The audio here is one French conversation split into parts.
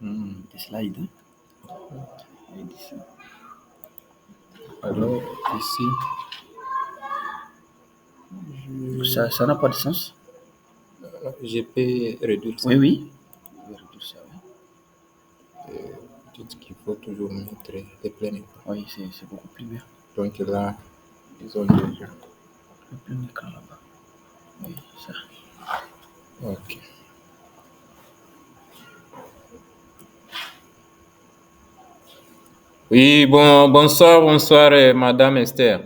Des slides. Slide ici. Alors, ici, Ça n'a pas de sens. je peux réduire ça. Oui. Je vais réduire ça, oui. Dites qu'il faut toujours mettre les pleins écran. Oui, c'est beaucoup plus bien. Donc là, ils ont déjà. Le plein écran là-bas. Oui, ça. Ok. Oui, bonsoir, Madame Esther.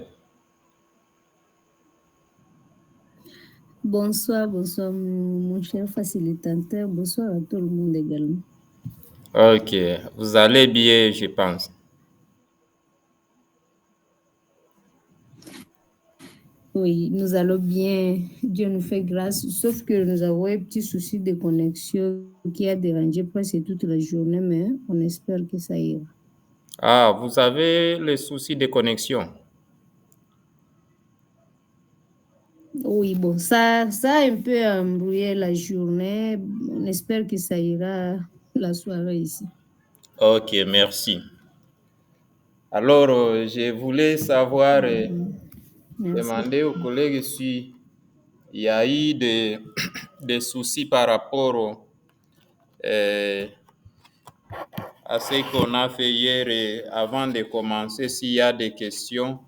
Bonsoir, mon cher facilitateur. Bonsoir à tout le monde également. Ok, vous allez bien, je pense. Oui, nous allons bien. Dieu nous fait grâce. Sauf que nous avons un petit souci de connexion qui a dérangé presque toute la journée, mais on espère que ça ira. Ah, vous avez les soucis de connexion. Oui, bon, ça a un peu embrouillé la journée. On espère que ça ira la soirée ici. Ok, merci. Alors, je voulais savoir, Merci. demander aux collègues si il y a eu des soucis par rapport à ce qu'on a fait hier et avant de commencer, s'il y a des questions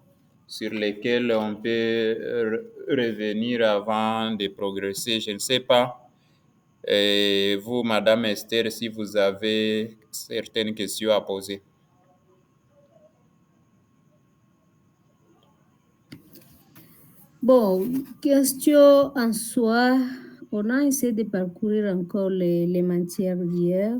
sur lesquelles on peut revenir avant de progresser. Je ne sais pas, vous, Madame Esther, si vous avez certaines questions à poser. Bon, question en soi, on a essayé de parcourir encore les matières d'hier.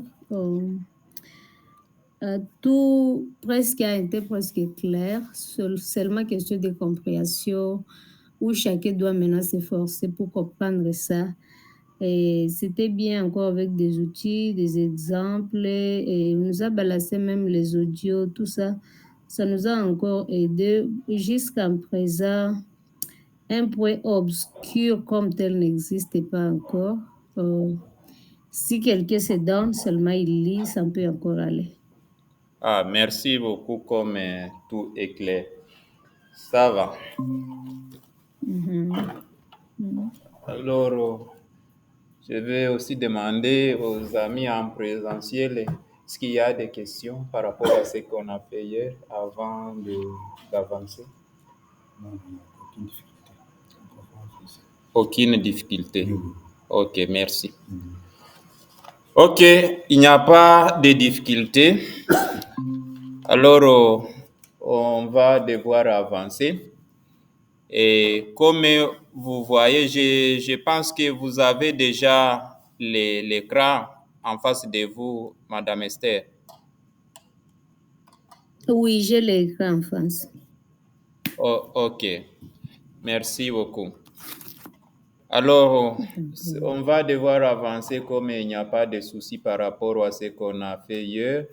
Tout presque a été presque clair, seulement question de compréhension où chacun doit maintenant s'efforcer pour comprendre ça. Et c'était bien encore avec des outils, des exemples, et on nous a balancé même les audios, tout ça. Ça nous a encore aidé jusqu'à présent. Un point obscur comme tel n'existe pas encore. Si quelqu'un se donne, seulement il lit, ça peut encore aller. Ah, merci beaucoup, comme tout est clair. Ça va. Alors, je vais aussi demander aux amis en présentiel est-ce qu'il y a des questions par rapport à ce qu'on a fait hier avant d'avancer. Non, aucune difficulté. Aucune difficulté. Ok, merci. Ok, il n'y a pas de difficulté. Alors, on va devoir avancer. Et comme vous voyez, je pense que vous avez déjà l'écran en face de vous, Madame Esther. Oui, j'ai l'écran en face. Oh, ok, merci beaucoup. Alors, on va devoir avancer comme il n'y a pas de souci par rapport à ce qu'on a fait hier.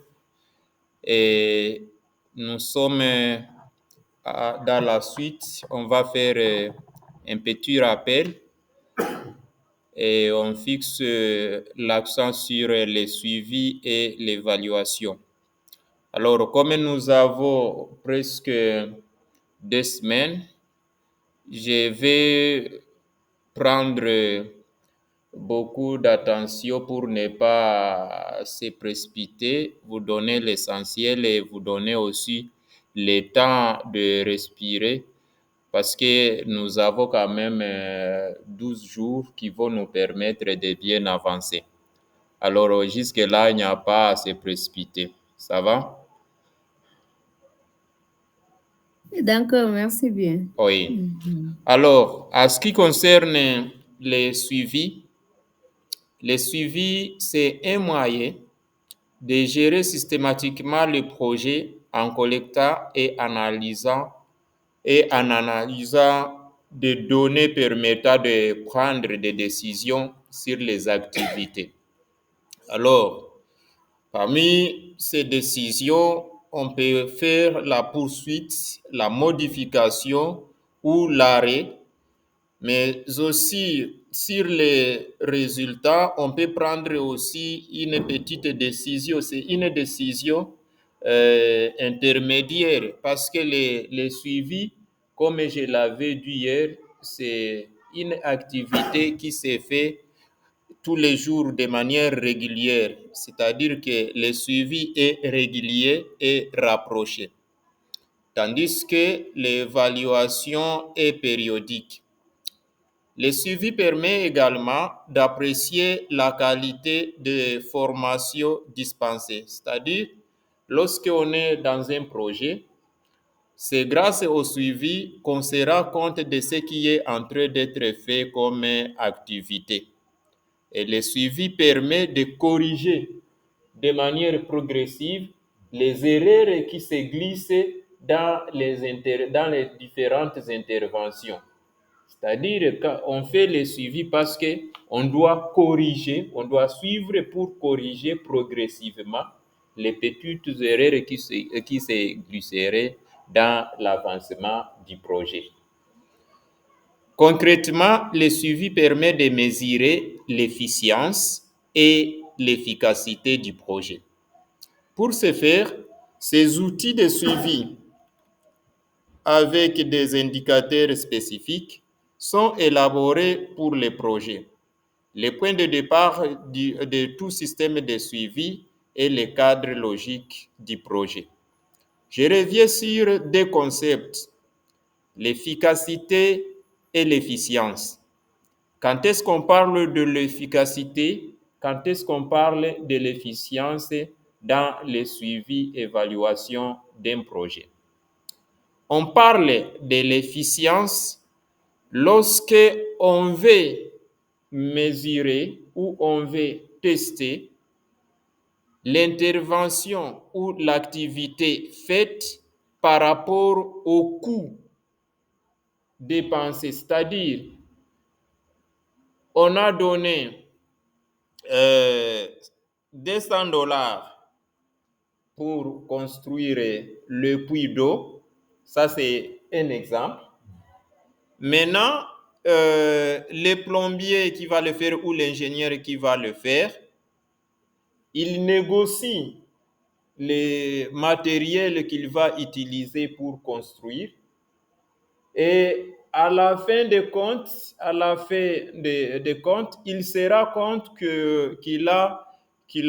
Et nous sommes dans la suite, on va faire un petit rappel et on fixe l'accent sur le suivi et l'évaluation. Alors, comme nous avons presque 2 semaines, je vais prendre beaucoup d'attention pour ne pas se précipiter, vous donner l'essentiel et vous donner aussi le temps de respirer parce que nous avons quand même 12 jours qui vont nous permettre de bien avancer. Alors, jusque-là, il n'y a pas à se précipiter. Ça va? D'accord, merci bien. Oui. Alors, à ce qui concerne le suivi, c'est un moyen de gérer systématiquement le projet en collectant et en analysant des données permettant de prendre des décisions sur les activités. Alors, parmi ces décisions, on peut faire la poursuite, la modification ou l'arrêt, mais aussi sur les résultats, on peut prendre aussi une petite décision. C'est une décision intermédiaire parce que les suivis, comme je l'avais dit hier, c'est une activité qui se fait tous les jours de manière régulière, c'est-à-dire que le suivi est régulier et rapproché, tandis que l'évaluation est périodique. Le suivi permet également d'apprécier la qualité des formations dispensées, c'est-à-dire lorsqu'on est dans un projet, c'est grâce au suivi qu'on se rend compte de ce qui est en train d'être fait comme activité. Et le suivi permet de corriger de manière progressive les erreurs qui se glissent dans les différentes interventions. C'est-à-dire qu'on fait le suivi parce qu'on doit corriger, on doit suivre pour corriger progressivement les petites erreurs qui se glisseraient dans l'avancement du projet. Concrètement, le suivi permet de mesurer l'efficience et l'efficacité du projet. Pour ce faire, ces outils de suivi avec des indicateurs spécifiques sont élaborés pour les projets. Le point de départ de tout système de suivi est le cadre logique du projet. Je reviens sur deux concepts, l'efficacité et l'efficience. Quand est-ce qu'on parle de l'efficacité? Quand est-ce qu'on parle de l'efficience dans le suivi et évaluation d'un projet? On parle de l'efficience lorsque on veut mesurer ou on veut tester l'intervention ou l'activité faite par rapport au coût dépensé, c'est-à-dire on a donné $200 pour construire le puits d'eau. Ça, c'est un exemple. Maintenant, le plombier qui va le faire ou l'ingénieur qui va le faire, il négocie les matériels qu'il va utiliser pour construire. Et à la fin des comptes, il se rend compte qu'il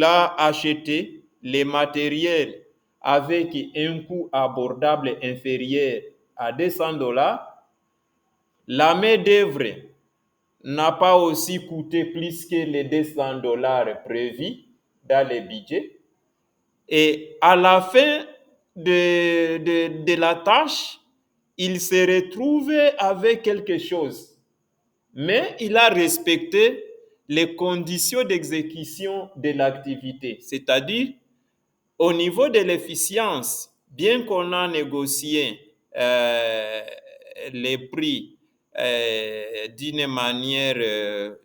a acheté les matériels avec un coût abordable inférieur à $200. La main-d'œuvre n'a pas aussi coûté plus que les $200 prévus dans le budget. Et à la fin de la tâche, il se retrouve avec quelque chose. Mais il a respecté les conditions d'exécution de l'activité. C'est-à-dire, au niveau de l'efficience, bien qu'on a négocié les prix d'une manière,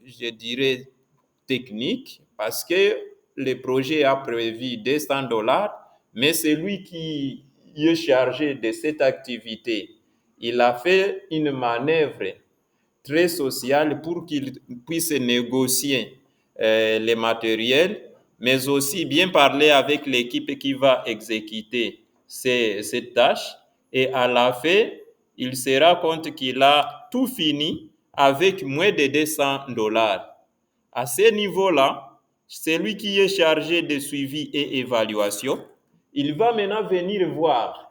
je dirais, technique, parce que le projet a prévu $200, mais celui qui est chargé de cette activité, il a fait une manœuvre très sociale pour qu'il puisse négocier les matériels, mais aussi bien parler avec l'équipe qui va exécuter cette tâche. Et à la fin, il se rend compte qu'il a tout fini avec moins de $200. À ce niveau-là, celui qui est chargé de suivi et évaluation, il va maintenant venir voir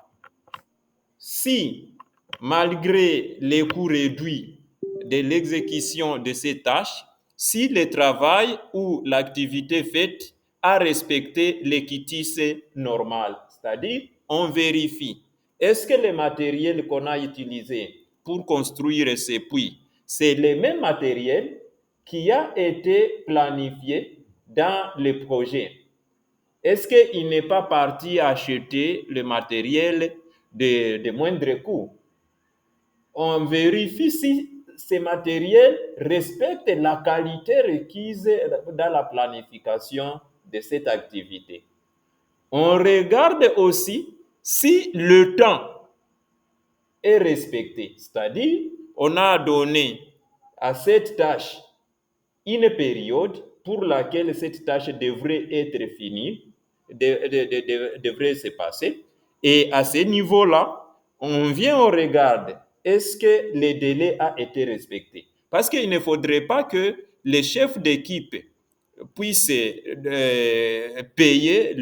si, malgré les coûts réduits de l'exécution de ces tâches, si le travail ou l'activité faite a respecté l'équité normale. C'est-à-dire, on vérifie, est-ce que les matériels qu'on a utilisés pour construire ces puits, c'est le même matériel qui a été planifié dans le projet? Est-ce qu'il n'est pas parti acheter le matériel de moindre coût? On vérifie si ces matériels respectent la qualité requise dans la planification de cette activité. On regarde aussi si le temps est respecté, c'est-à-dire on a donné à cette tâche une période pour laquelle cette tâche devrait être finie, devrait se passer. Et à ce niveau-là, on vient, on regarde, est-ce que le délai a été respecté? Parce qu'il ne faudrait pas que les chefs d'équipe puissent payer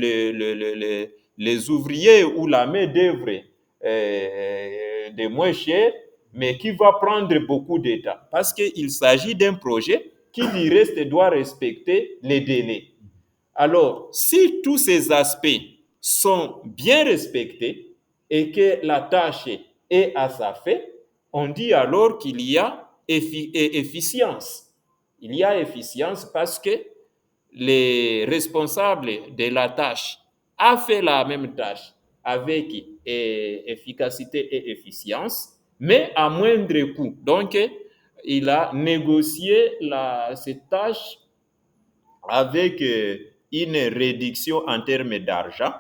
les ouvriers ou la main-d'œuvre de moins cher, mais qui va prendre beaucoup de temps. Parce qu'il s'agit d'un projet qui lui reste doit respecter les délais. Alors, si tous ces aspects sont bien respectés et que la tâche est à sa fin, on dit alors qu'il y a efficience. Il y a efficience parce que les responsables de la tâche a fait la même tâche avec efficacité et efficience, mais à moindre coût. Donc, il a négocié cette tâche avec une réduction en termes d'argent,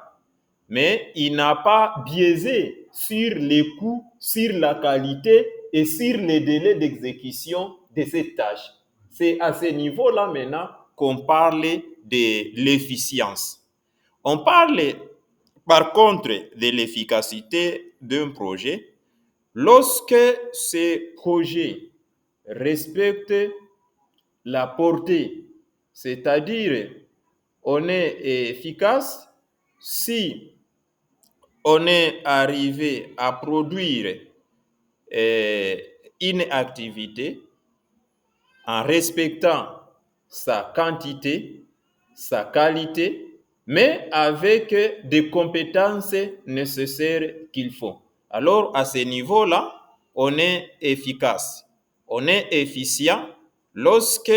mais il n'a pas biaisé sur les coûts, sur la qualité et sur les délais d'exécution de cette tâche. C'est à ce niveau-là maintenant qu'on parle de l'efficience. On parle par contre de l'efficacité d'un projet lorsque ce projet respecte la portée, c'est-à-dire on est efficace si on est arrivé à produire une activité en respectant sa quantité, sa qualité, mais avec des compétences nécessaires qu'il faut. Alors, à ce niveau-là, on est efficace, on est efficient lorsque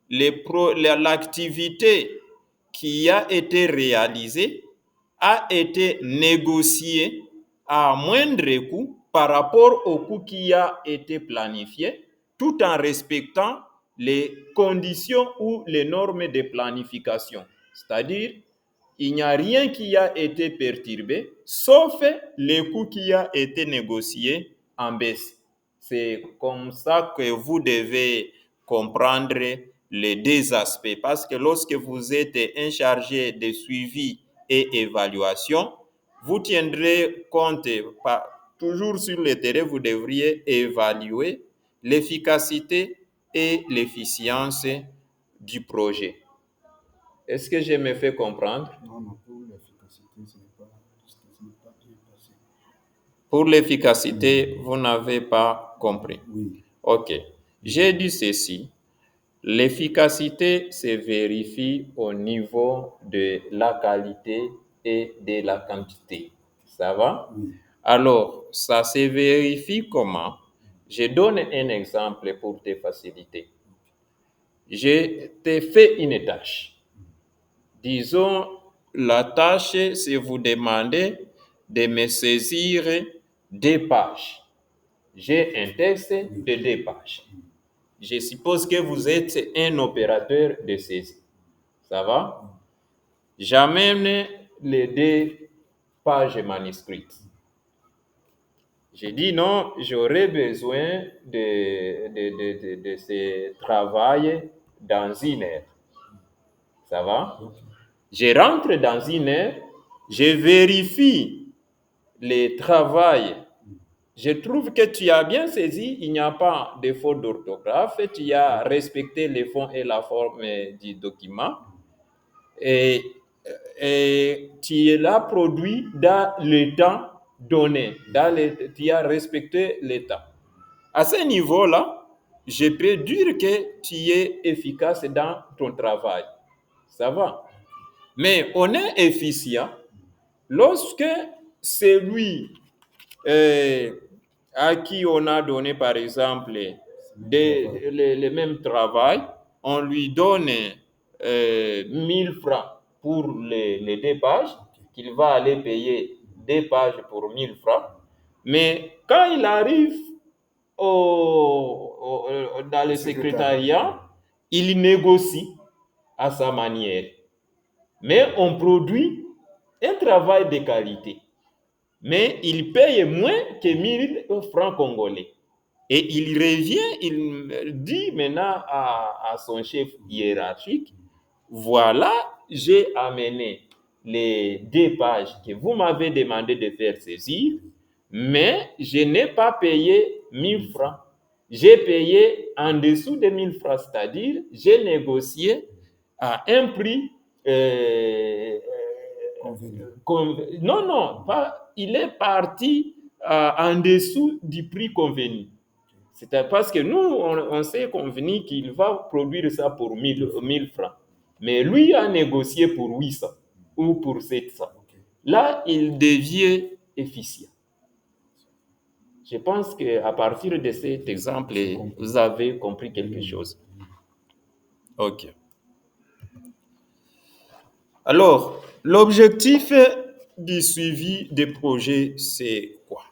l'activité qui a été réalisée a été négociée à moindre coût par rapport au coût qui a été planifié, tout en respectant les conditions ou les normes de planification. C'est-à-dire, il n'y a rien qui a été perturbé, sauf le coût qui a été négocié en baisse. C'est comme ça que vous devez comprendre les deux aspects, parce que lorsque vous êtes un chargé de suivi et évaluation, vous tiendrez compte, toujours sur le terrain, vous devriez évaluer l'efficacité et l'efficience du projet. Est-ce que je me fais comprendre? Non, pour l'efficacité, ce n'est pas bien passé. Pour l'efficacité, vous n'avez pas compris. Oui. Ok. J'ai dit ceci. L'efficacité se vérifie au niveau de la qualité et de la quantité. Ça va? Oui. Alors, ça se vérifie comment? Je donne un exemple pour te faciliter. Je te fais une tâche. Disons, la tâche, c'est vous demander de me saisir 2 pages. J'ai un texte de 2 pages. Je suppose que vous êtes un opérateur de saisie. Ça va? J'amène les 2 pages manuscrites. Je dis non, j'aurais besoin de ce travail dans 1 heure. Ça va? Je rentre dans 1 heure, je vérifie le travail. Je trouve que tu as bien saisi, il n'y a pas de faute d'orthographe, tu as respecté les fonds et la forme du document et tu l'as produit dans le temps donné, tu as respecté le temps. À ce niveau-là, je peux dire que tu es efficace dans ton travail. Ça va? Mais on est efficient lorsque celui à qui on a donné, par exemple, le même travail, on lui donne 1000 francs pour les 2 pages, qu'il va aller payer 2 pages pour 1000 francs. Mais quand il arrive dans le secrétariat, il négocie à sa manière. Mais on produit un travail de qualité. Mais il paye moins que 1000 francs congolais. Et il revient, il dit maintenant à son chef hiérarchique, voilà, j'ai amené les 2 pages que vous m'avez demandé de faire saisir, mais je n'ai pas payé 1000 francs. J'ai payé en dessous de 1000 francs, c'est-à-dire j'ai négocié à un prix non, pas, il est parti en dessous du prix convenu. C'est parce que nous, on s'est convenu qu'il va produire ça pour 1000 francs. Mais lui a négocié pour 800 ou pour 700. Là, il devient efficient. Je pense qu'à partir de cet exemple, vous avez compris quelque chose. OK. Alors, l'objectif du suivi des projets, c'est quoi?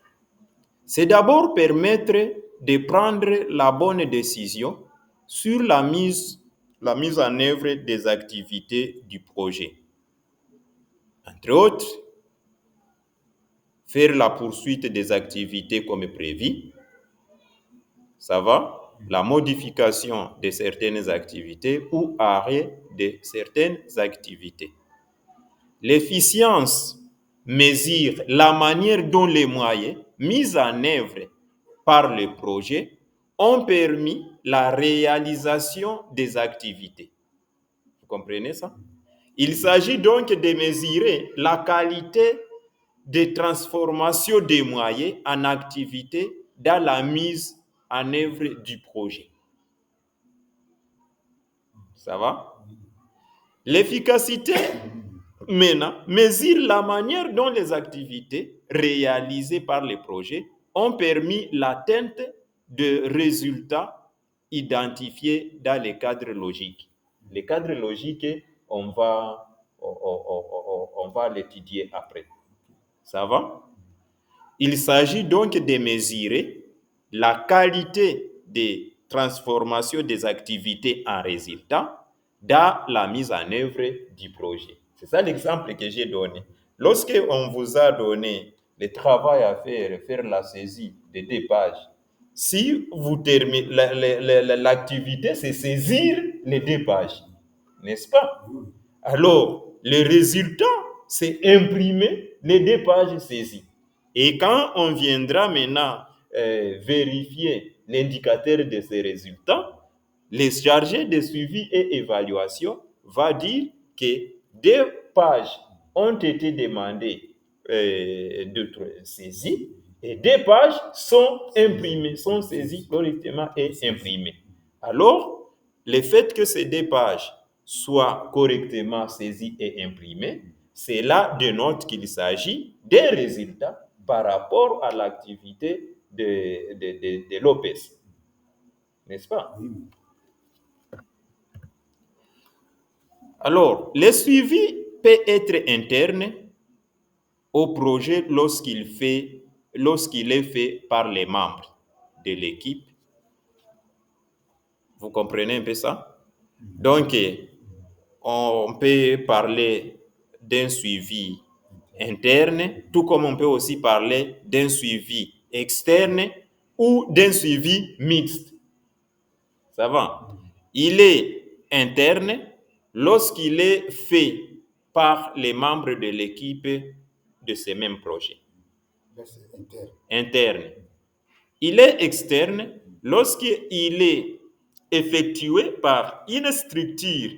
C'est d'abord permettre de prendre la bonne décision sur la mise en œuvre des activités du projet. Entre autres, faire la poursuite des activités comme prévu, ça va, la modification de certaines activités ou arrêt de certaines activités. L'efficience mesure la manière dont les moyens mis en œuvre par le projet ont permis la réalisation des activités. Vous comprenez ça? Il s'agit donc de mesurer la qualité de transformation des moyens en activités dans la mise en œuvre du projet. Ça va? L'efficacité, maintenant, mesure la manière dont les activités réalisées par les projets ont permis l'atteinte de résultats identifiés dans les cadres logiques. Les cadres logiques, on va l'étudier après. Ça va? Il s'agit donc de mesurer la qualité des transformations des activités en résultats dans la mise en œuvre du projet. C'est ça l'exemple que j'ai donné. Lorsqu'on vous a donné le travail à faire la saisie de 2 pages, si vous terminez, l'activité, c'est saisir les 2 pages, n'est-ce pas? Alors, le résultat, c'est imprimer les 2 pages saisies. Et quand on viendra maintenant vérifier l'indicateur de ces résultats, les chargés de suivi et évaluation va dire que 2 pages ont été demandées d'être saisies et 2 pages sont imprimées, sont saisies correctement et imprimées. Alors, le fait que ces 2 pages soient correctement saisies et imprimées, cela dénote qu'il s'agit des résultats par rapport à l'activité de l'OPES. N'est-ce pas? Oui. Alors, le suivi peut être interne au projet lorsqu'il est fait par les membres de l'équipe. Vous comprenez un peu ça? Donc, on peut parler d'un suivi interne, tout comme on peut aussi parler d'un suivi externe ou d'un suivi mixte. Ça va? Il est interne lorsqu'il est fait par les membres de l'équipe de ce même projet. Interne. Il est externe lorsqu'il est effectué par une structure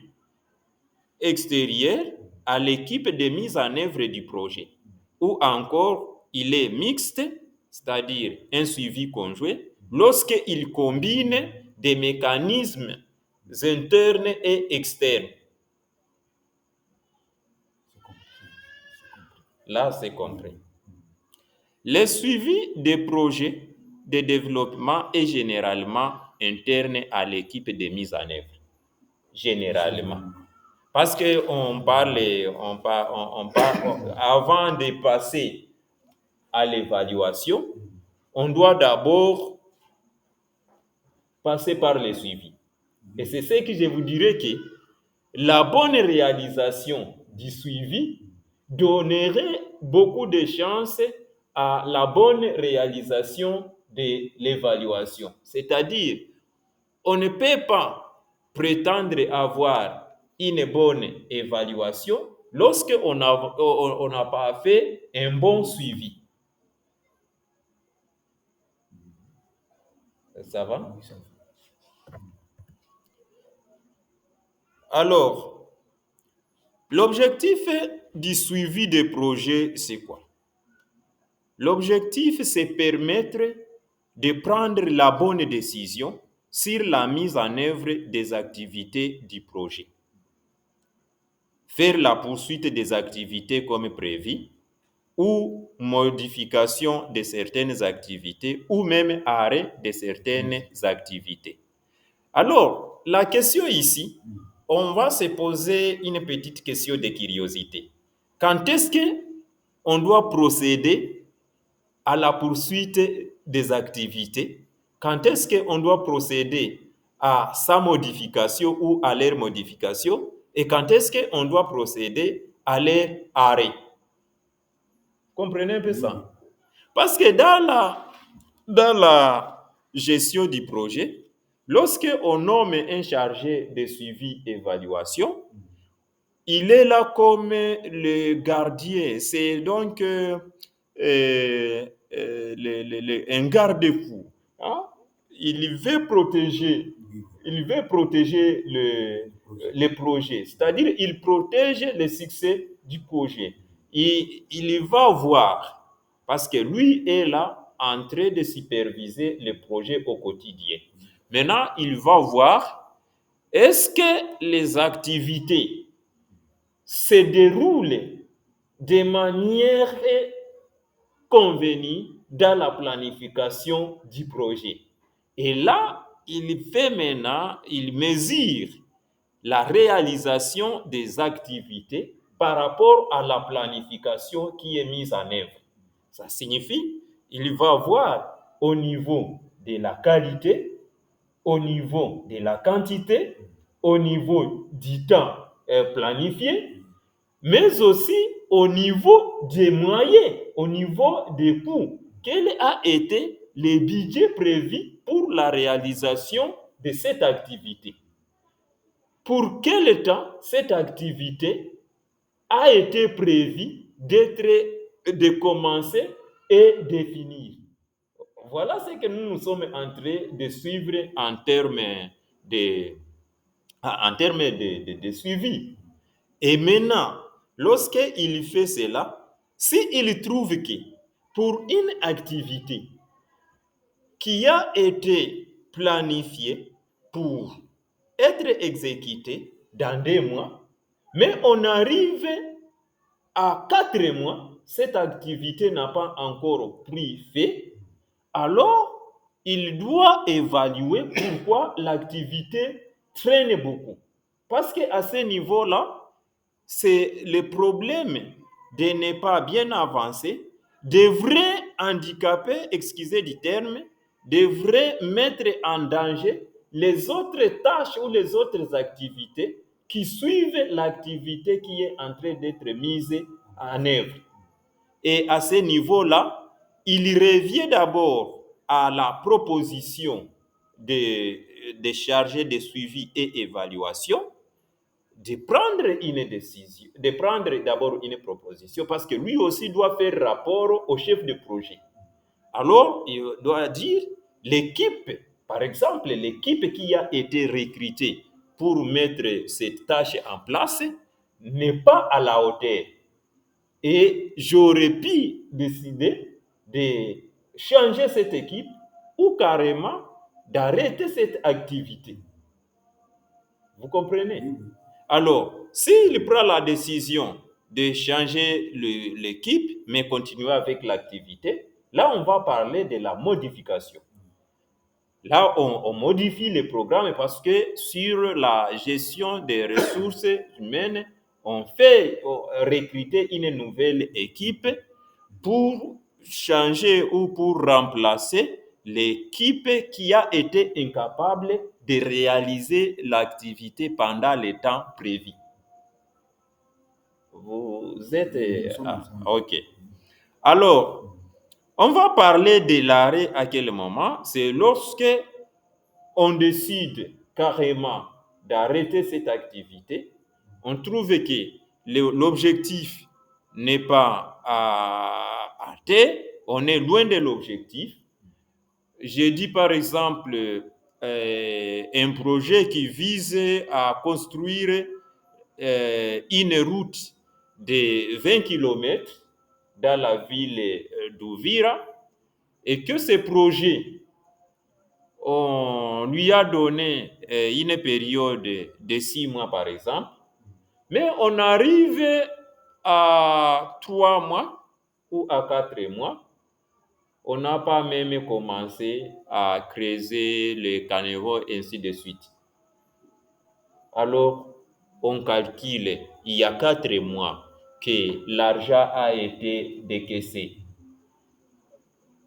extérieure à l'équipe de mise en œuvre du projet. Ou encore, il est mixte, c'est-à-dire un suivi conjoint, lorsqu'il combine des mécanismes internes et externes. Là, c'est compris. Le suivi des projets de développement est généralement interne à l'équipe de mise en œuvre. Généralement. Parce qu'on parle, avant de passer à l'évaluation, on doit d'abord passer par le suivi. Et c'est ce que je vous dirais que la bonne réalisation du suivi donnerait beaucoup de chances à la bonne réalisation de l'évaluation. C'est-à-dire, on ne peut pas prétendre avoir une bonne évaluation lorsqu'on n'a pas fait un bon suivi. Ça va? Oui, ça va. Alors, l'objectif du suivi des projets, c'est quoi? L'objectif, c'est permettre de prendre la bonne décision sur la mise en œuvre des activités du projet. Faire la poursuite des activités comme prévu ou modification de certaines activités ou même arrêt de certaines activités. Alors, la question ici, on va se poser une petite question de curiosité. Quand est-ce qu'on doit procéder à la poursuite des activités? Quand est-ce qu'on doit procéder à sa modification ou à leur modification? Et quand est-ce qu'on doit procéder à leur arrêt? Comprenez un peu ça? Parce que dans la gestion du projet, lorsqu'on nomme un chargé de suivi et évaluation, il est là comme le gardien. C'est donc un garde-fou. Hein? Il veut protéger le projet. C'est-à-dire, il protège le succès du projet. Il va voir, parce que lui est là en train de superviser le projet au quotidien. Maintenant, il va voir, est-ce que les activités se déroulent de manière convenue dans la planification du projet. Et là, il mesure la réalisation des activités par rapport à la planification qui est mise en œuvre. Ça signifie, il va voir au niveau de la qualité, au niveau de la quantité, au niveau du temps planifié, mais aussi au niveau des moyens, au niveau des coûts. Quel a été le budget prévu pour la réalisation de cette activité? Pour quel temps cette activité a été prévue de commencer et de finir? Voilà ce que nous sommes en train de suivre en termes de suivi. Et maintenant, lorsqu'il fait cela, s'il trouve que pour une activité qui a été planifiée pour être exécutée dans 2 mois, mais on arrive à 4 mois, cette activité n'a pas encore pris fait, alors il doit évaluer pourquoi l'activité traîne beaucoup. Parce qu'à ce niveau-là, c'est le problème de ne pas bien avancer, devrait handicaper, excusez du terme, devrait mettre en danger les autres tâches ou les autres activités qui suivent l'activité qui est en train d'être mise en œuvre. Et à ce niveau-là, il revient d'abord à la proposition des chargés de suivi et évaluation de prendre une décision, de prendre d'abord une proposition, parce que lui aussi doit faire rapport au chef de projet. Alors, il doit dire, l'équipe, par exemple, l'équipe qui a été recrutée pour mettre cette tâche en place n'est pas à la hauteur. Et j'aurais pu décider de changer cette équipe ou carrément d'arrêter cette activité. Vous comprenez? Alors, s'il prend la décision de changer l'équipe, mais continuer avec l'activité, là, on va parler de la modification. Là, on modifie le programme parce que sur la gestion des ressources humaines, on fait recruter une nouvelle équipe pour changer ou pour remplacer l'équipe qui a été incapable de réaliser l'activité pendant le temps prévu. Vous êtes... ok. Alors, On va parler de l'arrêt à quel moment? C'est lorsque on décide carrément d'arrêter cette activité. On trouve que l'objectif n'est pas atteint, on est loin de l'objectif. Je dis par exemple un projet qui vise à construire une route de 20 km dans la ville d'Ouvira et que ce projet, on lui a donné une période de 6 mois par exemple, mais on arrive à 3 mois ou à 4 mois, on n'a pas même commencé à creuser les caniveaux, ainsi de suite. Alors, on calcule, il y a 4 mois que l'argent a été décaissé.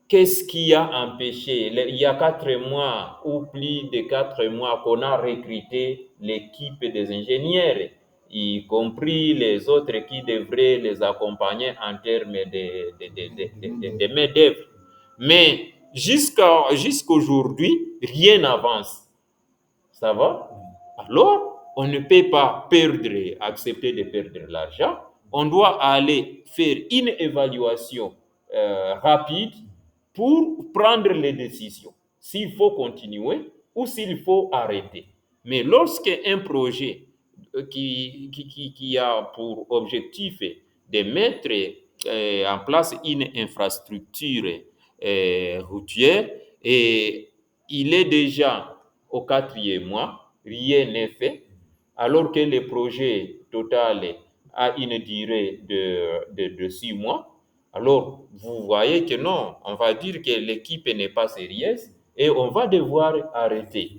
Qu'est-ce qui a empêché? Il y a 4 mois ou plus de 4 mois qu'on a recruté l'équipe des ingénieurs, y compris les autres qui devraient les accompagner en termes de main-d'œuvre. Mais jusqu'aujourd'hui, rien n'avance. Ça va? Alors, on ne peut pas accepter de perdre l'argent. On doit aller faire une évaluation rapide pour prendre les décisions, s'il faut continuer ou s'il faut arrêter. Mais lorsqu'un projet qui a pour objectif de mettre en place une infrastructure routière et il est déjà au 4e mois, rien n'est fait, alors que le projet total a une durée de 6 mois, alors vous voyez que non, on va dire que l'équipe n'est pas sérieuse et on va devoir arrêter.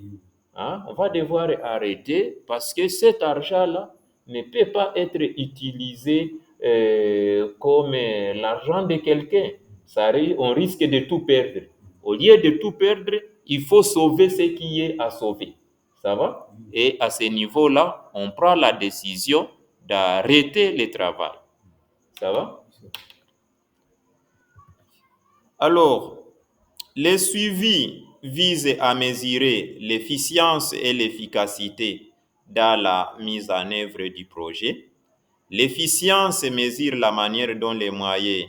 Hein? On va devoir arrêter parce que cet argent-là ne peut pas être utilisé comme l'argent de quelqu'un. On risque de tout perdre. Au lieu de tout perdre, il faut sauver ce qui est à sauver. Ça va? Et à ce niveau-là, on prend la décision d'arrêter le travail. Ça va? Alors, le suivi vise à mesurer l'efficience et l'efficacité dans la mise en œuvre du projet. L'efficience mesure la manière dont les moyens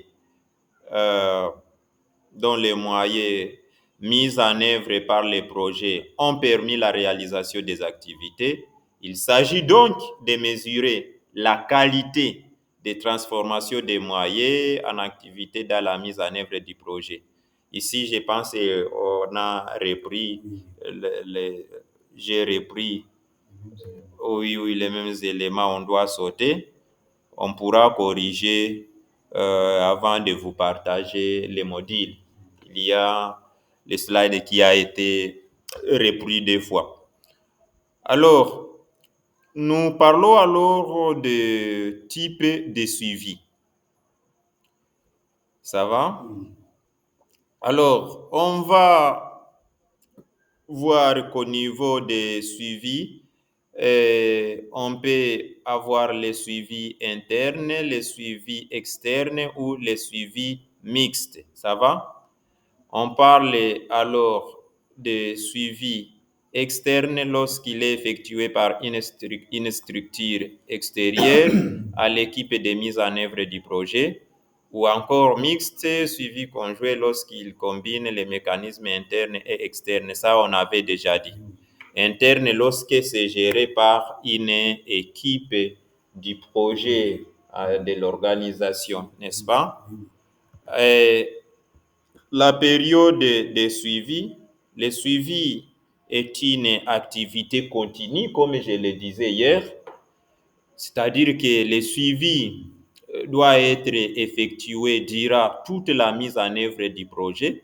mis en œuvre par les projets ont permis la réalisation des activités. Il s'agit donc de mesurer la qualité des transformations des moyens en activité dans la mise en œuvre du projet. Ici, je pense qu'on a repris, j'ai repris, oui, les mêmes éléments, on doit sauter. On pourra corriger avant de vous partager les modules. Il y a le slide qui a été repris 2 fois. Alors, nous parlons alors de type de suivi. Ça va? Alors, on va voir qu'au niveau des suivis, on peut avoir les suivis internes, les suivis externes ou les suivis mixtes. Ça va? On parle alors de suivi externe lorsqu'il est effectué par une structure extérieure à l'équipe de mise en œuvre du projet, ou encore mixte, suivi conjoint lorsqu'il combine les mécanismes internes et externes. Ça, on avait déjà dit. Interne lorsque c'est géré par une équipe du projet de l'organisation, n'est-ce pas? La période de suivi, le suivi est une activité continue, comme je le disais hier, c'est-à-dire que le suivi doit être effectué durant toute la mise en œuvre du projet.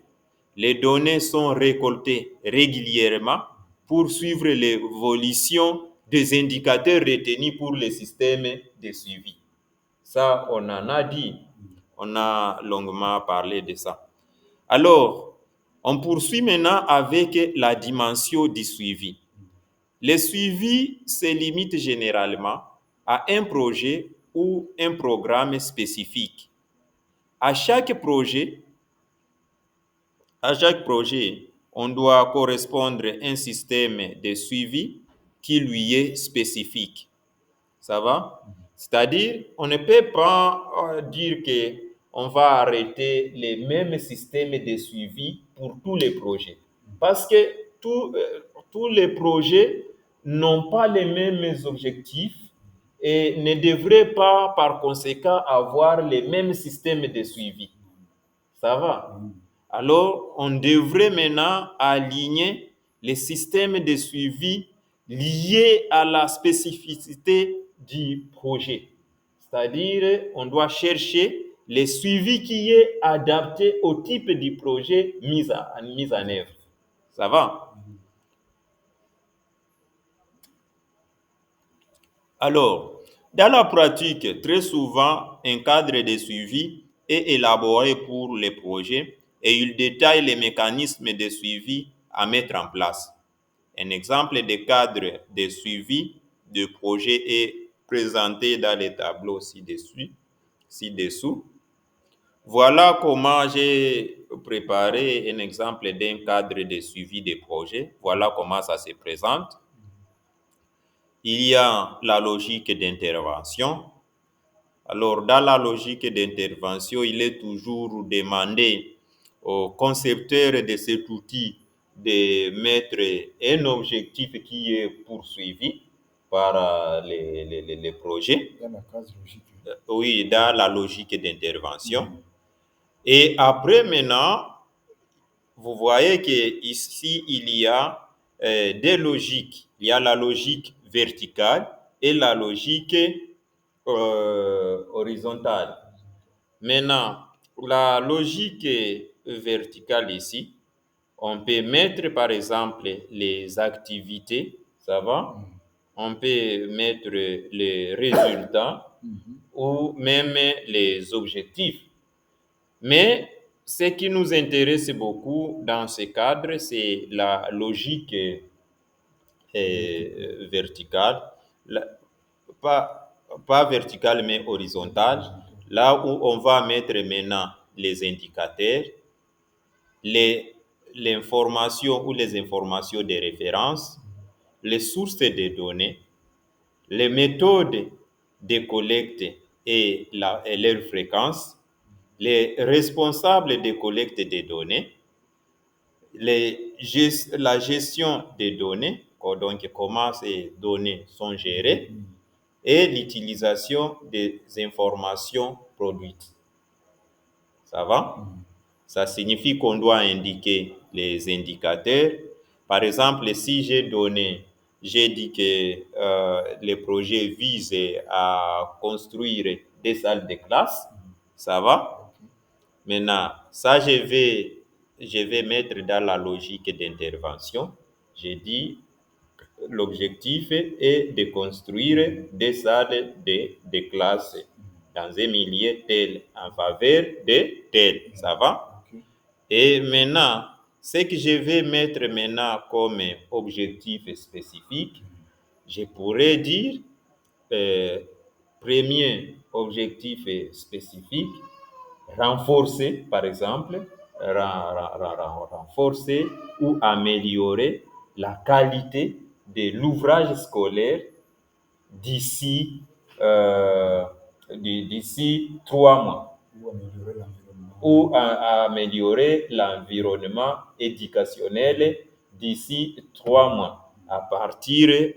Les données sont récoltées régulièrement pour suivre l'évolution des indicateurs retenus pour le système de suivi. Ça, on en a dit, on a longuement parlé de ça. Alors, on poursuit maintenant avec la dimension du suivi. Le suivi se limite généralement à un projet ou un programme spécifique. À chaque projet, À chaque projet, on doit correspondre un système de suivi qui lui est spécifique. Ça va? C'est-à-dire, on ne peut pas dire que on va arrêter les mêmes systèmes de suivi pour tous les projets. Parce que tous les projets n'ont pas les mêmes objectifs et ne devraient pas, par conséquent, avoir les mêmes systèmes de suivi. Ça va? Alors, on devrait maintenant aligner les systèmes de suivi liés à la spécificité du projet. C'est-à-dire, on doit chercher les suivis qui est adapté au type du projet mis en œuvre. Ça va? Alors, dans la pratique, très souvent, un cadre de suivi est élaboré pour les projets et il détaille les mécanismes de suivi à mettre en place. Un exemple de cadre de suivi de projet est présenté dans les tableaux ci-dessous. Voilà comment j'ai préparé un exemple d'un cadre de suivi de projet. Voilà comment ça se présente. Il y a la logique d'intervention. Alors, dans la logique d'intervention, il est toujours demandé au concepteur de cet outil de mettre un objectif qui est poursuivi par les projets. Dans la case logique. Oui, dans la logique d'intervention. Et après, maintenant, vous voyez qu'ici, il y a des logiques. Il y a la logique verticale et la logique horizontale. Maintenant, la logique verticale ici, on peut mettre par exemple les activités, ça va? On peut mettre les résultats ou même les objectifs. Mais ce qui nous intéresse beaucoup dans ce cadre, c'est la logique verticale, pas verticale mais horizontale, là où on va mettre maintenant les indicateurs, l'information ou les informations de référence, les sources de données, les méthodes de collecte et leur fréquence, les responsables de collecte des données, la gestion des données, donc comment ces données sont gérées, et l'utilisation des informations produites. Ça va? Ça signifie qu'on doit indiquer les indicateurs. Par exemple, si j'ai dit que le projet vise à construire des salles de classe, ça va? Maintenant, ça, je vais mettre dans la logique d'intervention. J'ai dit, l'objectif est de construire des salles de classe dans un milieu tel, en faveur de tel. Ça va? Et maintenant, ce que je vais mettre maintenant comme objectif spécifique, je pourrais dire, premier objectif spécifique, renforcer, par exemple, renforcer ou améliorer la qualité de l'ouvrage scolaire d'ici 3 mois. Ou améliorer l'environnement éducationnel d'ici 3 mois à partir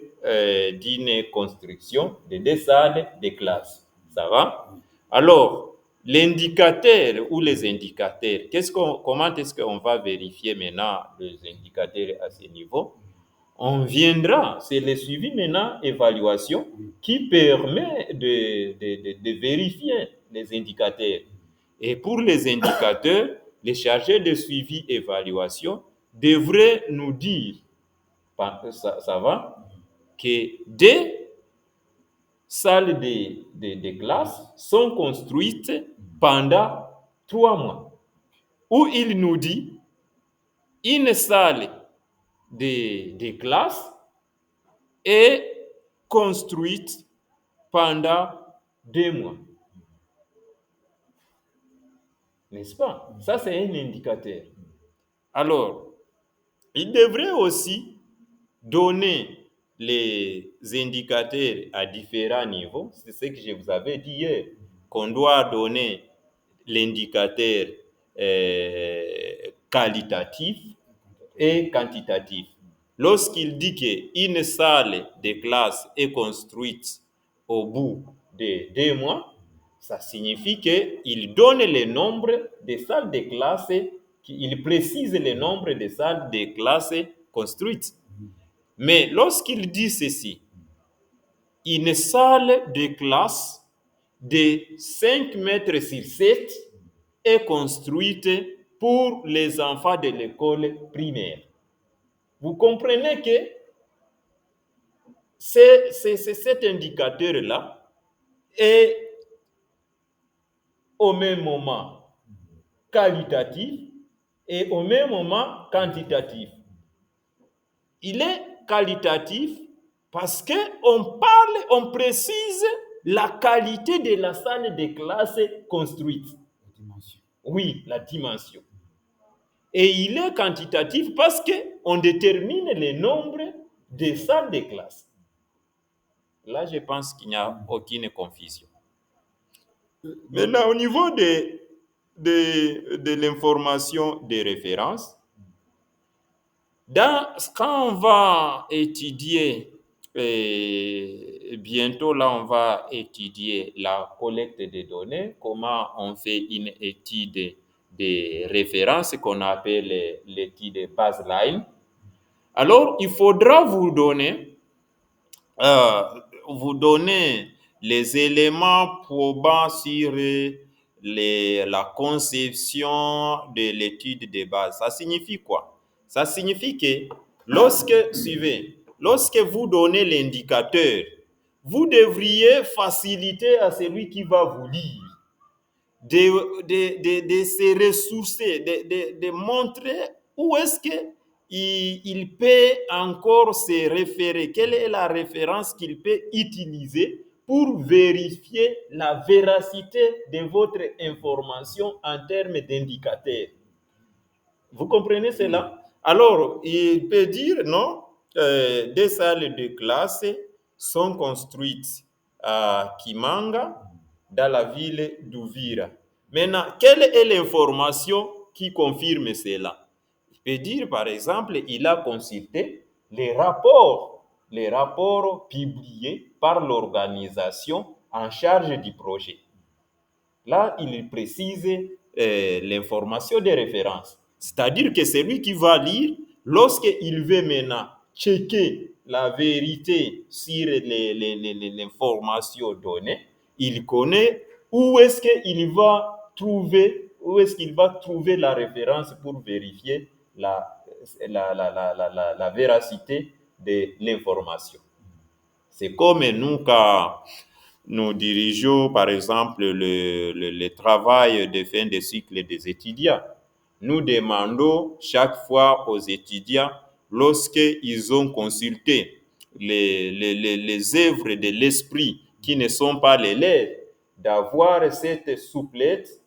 d'une construction de 2 salles de classe. Ça va? Alors, l'indicateur ou les indicateurs, comment est-ce qu'on va vérifier maintenant les indicateurs à ce niveau? On viendra, c'est le suivi maintenant, évaluation, qui permet de vérifier les indicateurs. Et pour les indicateurs, les chargés de suivi évaluation devraient nous dire, ça va, que des salles de classe sont construites pendant 3 mois. Où il nous dit, une salle de classe est construite pendant 2 mois. N'est-ce pas? Ça, c'est un indicateur. Alors, il devrait aussi donner les indicateurs à différents niveaux. C'est ce que je vous avais dit hier, qu'on doit donner l'indicateur qualitatif et quantitatif. Lorsqu'il dit qu'une salle de classe est construite au bout de 2 mois, ça signifie qu'il donne le nombre de salles de classe, il précise le nombre de salles de classe construites. Mais lorsqu'il dit ceci, une salle de classe de 5 mètres sur 7 est construite pour les enfants de l'école primaire. Vous comprenez que cet indicateur-là est au même moment qualitatif et au même moment quantitatif. Il est qualitatif parce on précise la qualité de la salle de classe construite. La dimension. Oui, la dimension. Et il est quantitatif parce qu'on détermine le nombre de salles de classe. Là, je pense qu'il n'y a aucune confusion. Maintenant, au niveau de l'information de référence, quand on va étudier, bientôt là, on va étudier la collecte des données, comment on fait une étude de référence qu'on appelle l'étude baseline. Alors, il faudra vous donner les éléments probants sur la conception de l'étude de base. Ça signifie quoi? Ça signifie que lorsque vous donnez l'indicateur, vous devriez faciliter à celui qui va vous lire de se ressourcer, de montrer où est-ce qu'il peut encore se référer, quelle est la référence qu'il peut utiliser pour vérifier la véracité de votre information en termes d'indicateurs. Vous comprenez cela? Alors, il peut dire, non, des salles de classe sont construites à Kimanga, dans la ville d'Uvira. Maintenant, quelle est l'information qui confirme cela? Il peut dire, par exemple, il a consulté les rapports publiés par l'organisation en charge du projet. Là, il précise l'information de référence. C'est-à-dire que c'est lui qui va lire, lorsqu'il veut maintenant checker la vérité sur l'information donnée, il connaît où est-ce qu'il va trouver la référence pour vérifier la véracité de l'information. C'est comme nous, quand nous dirigeons, par exemple, le travail de fin de cycle des étudiants. Nous demandons chaque fois aux étudiants, lorsqu'ils ont consulté les œuvres de l'esprit qui ne sont pas les leurs, d'avoir cette souplesse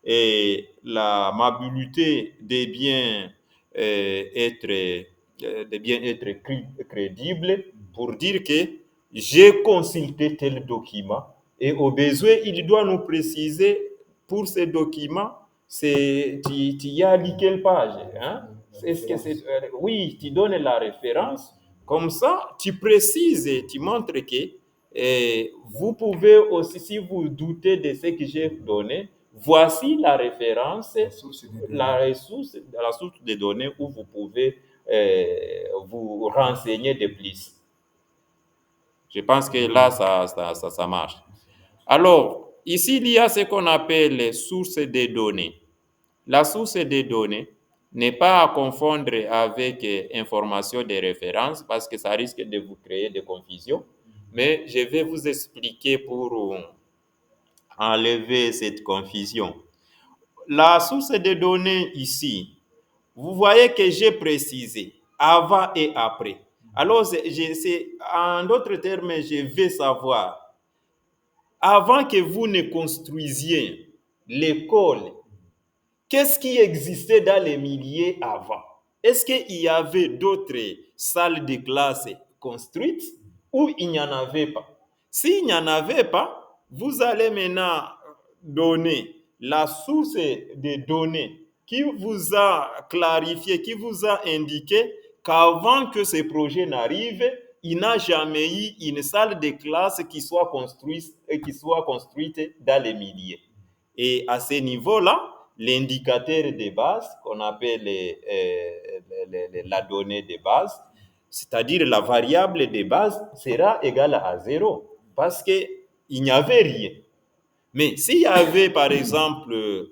et l'amabilité de bien être crédible pour dire que j'ai consulté tel document et au besoin, il doit nous préciser pour ce document, tu y as lu quelle page, hein? Est-ce que c'est, oui, tu donnes la référence. Comme ça, tu précises et tu montres que vous pouvez aussi, si vous doutez de ce que j'ai donné, voici la référence, la source de données où vous pouvez vous renseigner de plus. Je pense que là, ça marche. Alors, ici, il y a ce qu'on appelle source de données. La source de données n'est pas à confondre avec information de référence parce que ça risque de vous créer des confusions. Mais je vais vous expliquer pour enlever cette confusion. La source de données ici, vous voyez que j'ai précisé avant et après. Alors, en d'autres termes, je vais savoir, avant que vous ne construisiez l'école, qu'est-ce qui existait dans les milliers avant? Est-ce qu'il y avait d'autres salles de classe construites ou il n'y en avait pas? S'il n'y en avait pas, vous allez maintenant donner la source des données qui vous a clarifié, qui vous a indiqué qu'avant que ce projet n'arrive, il n'a jamais eu une salle de classe qui soit construite dans les milliers. Et à ce niveau-là, l'indicateur de base, qu'on appelle la donnée de base, c'est-à-dire la variable de base, sera égale à 0 parce qu'il n'y avait rien. Mais s'il y avait, par exemple,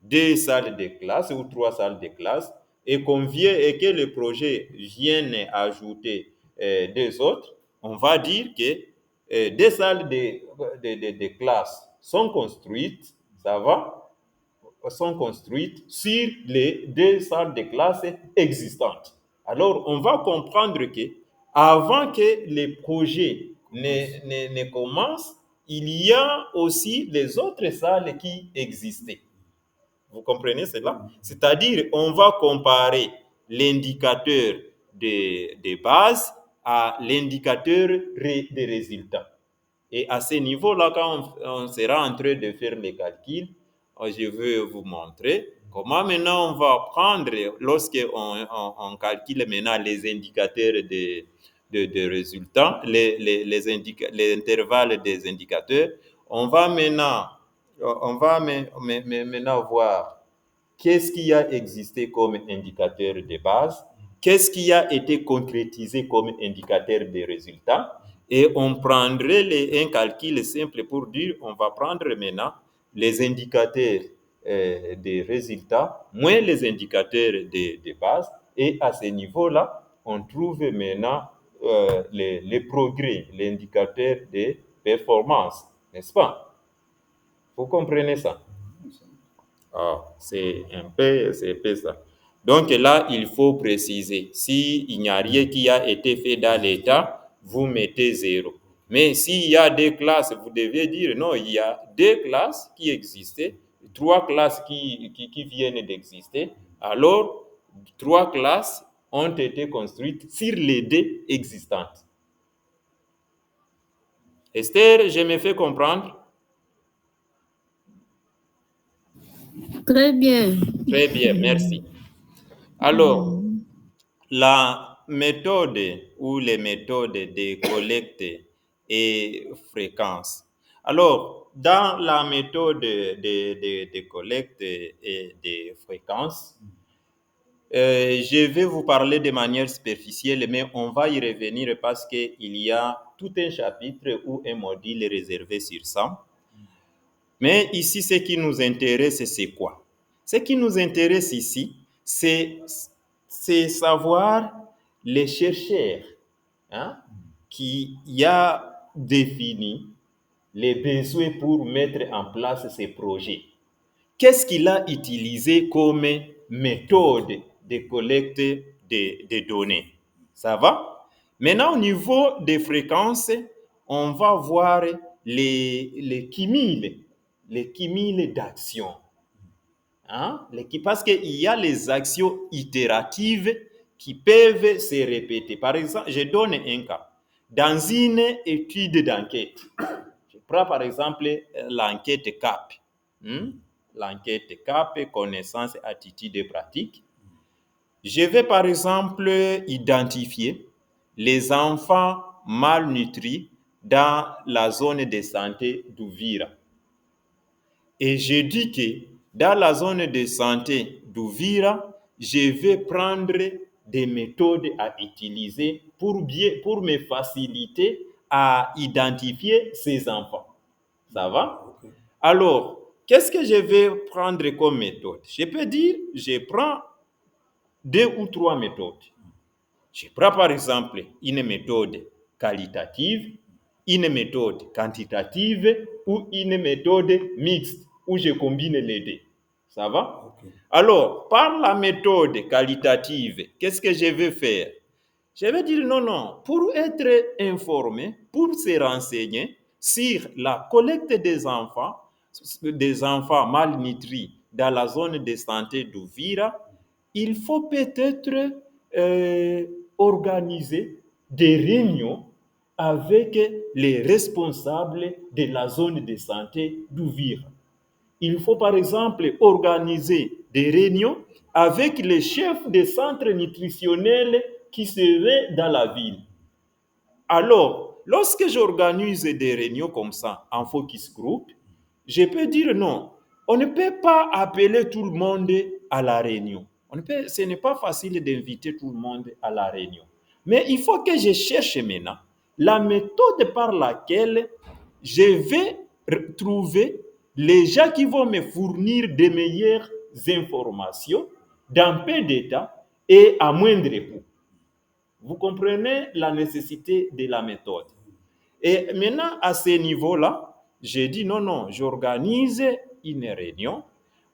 2 salles de classe ou 3 salles de classe et que le projet vienne ajouter 2 autres, on va dire que 2 salles de classe sont construites, ça va, sont construites sur les 2 salles de classe existantes. Alors, on va comprendre que avant que le projet ne commence, il y a aussi les autres salles qui existaient. Vous comprenez cela? C'est-à-dire, on va comparer l'indicateur de base à l'indicateur des résultats. Et à ce niveau-là, quand on sera en train de faire les calculs, je vais vous montrer comment maintenant on va prendre, lorsqu'on calcule maintenant les indicateurs de résultats, les intervalles des indicateurs, on va maintenant voir qu'est-ce qui a existé comme indicateur de base, qu'est-ce qui a été concrétisé comme indicateur de résultats, et on prendrait un calcul simple pour dire, on va prendre maintenant les indicateurs des résultats moins les indicateurs de base, et à ce niveau-là, on trouve maintenant les progrès, l'indicateur de performance, n'est-ce pas? Vous comprenez ça? Ah, c'est un peu ça. Donc là, il faut préciser, s'il n'y a rien qui a été fait dans l'État, vous mettez 0. Mais s'il y a 2 classes, vous devez dire non, il y a 2 classes qui existaient, 3 classes qui viennent d'exister. Alors, 3 classes ont été construites sur les 2 existantes. Esther, je me fais comprendre? Très bien. Très bien, merci. Alors, la méthode ou les méthodes de collecte et fréquence. Alors, dans la méthode de collecte et de fréquence, je vais vous parler de manière superficielle, mais on va y revenir parce qu'il y a tout un chapitre ou un module réservé sur ça. Mais ici, ce qui nous intéresse, c'est quoi? Ce qui nous intéresse ici, c'est savoir les chercheurs qui a défini les besoins pour mettre en place ces projets. Qu'est-ce qu'il a utilisé comme méthode de collecte de données? Ça va? Maintenant, au niveau des fréquences, on va voir les cumuls d'actions. Parce qu'il y a les actions itératives qui peuvent se répéter. Par exemple, je donne un cas. Dans une étude d'enquête, je prends par exemple l'enquête CAP. L'enquête CAP, connaissance, attitude et pratique. Je vais par exemple identifier les enfants malnutris dans la zone de santé d'Ouvira. Et je dis que dans la zone de santé d'Ouvira, je vais prendre des méthodes à utiliser pour me faciliter à identifier ces enfants. Ça va? Okay. Alors, qu'est-ce que je vais prendre comme méthode? Je peux dire, je prends 2 ou 3 méthodes. Je prends par exemple une méthode qualitative, une méthode quantitative ou une méthode mixte où je combine les deux. Ça va? Okay. Alors, par la méthode qualitative, qu'est-ce que je vais faire? Je vais dire non, pour être informé, pour se renseigner sur la collecte des enfants, des enfants malnutris dans la zone de santé d'Uvira, il faut peut-être organiser des réunions avec les responsables de la zone de santé d'Uvira. Il faut par exemple organiser des réunions avec les chefs des centres nutritionnels qui seraient dans la ville. Alors, lorsque j'organise des réunions comme ça en focus group, je peux dire non. On ne peut pas appeler tout le monde à la réunion. Ce n'est pas facile d'inviter tout le monde à la réunion. Mais il faut que je cherche maintenant la méthode par laquelle je vais trouver les gens qui vont me fournir des meilleures informations dans peu d'état et à moindre coût. Vous comprenez la nécessité de la méthode. Et maintenant, à ce niveau-là, j'ai dit non, j'organise une réunion.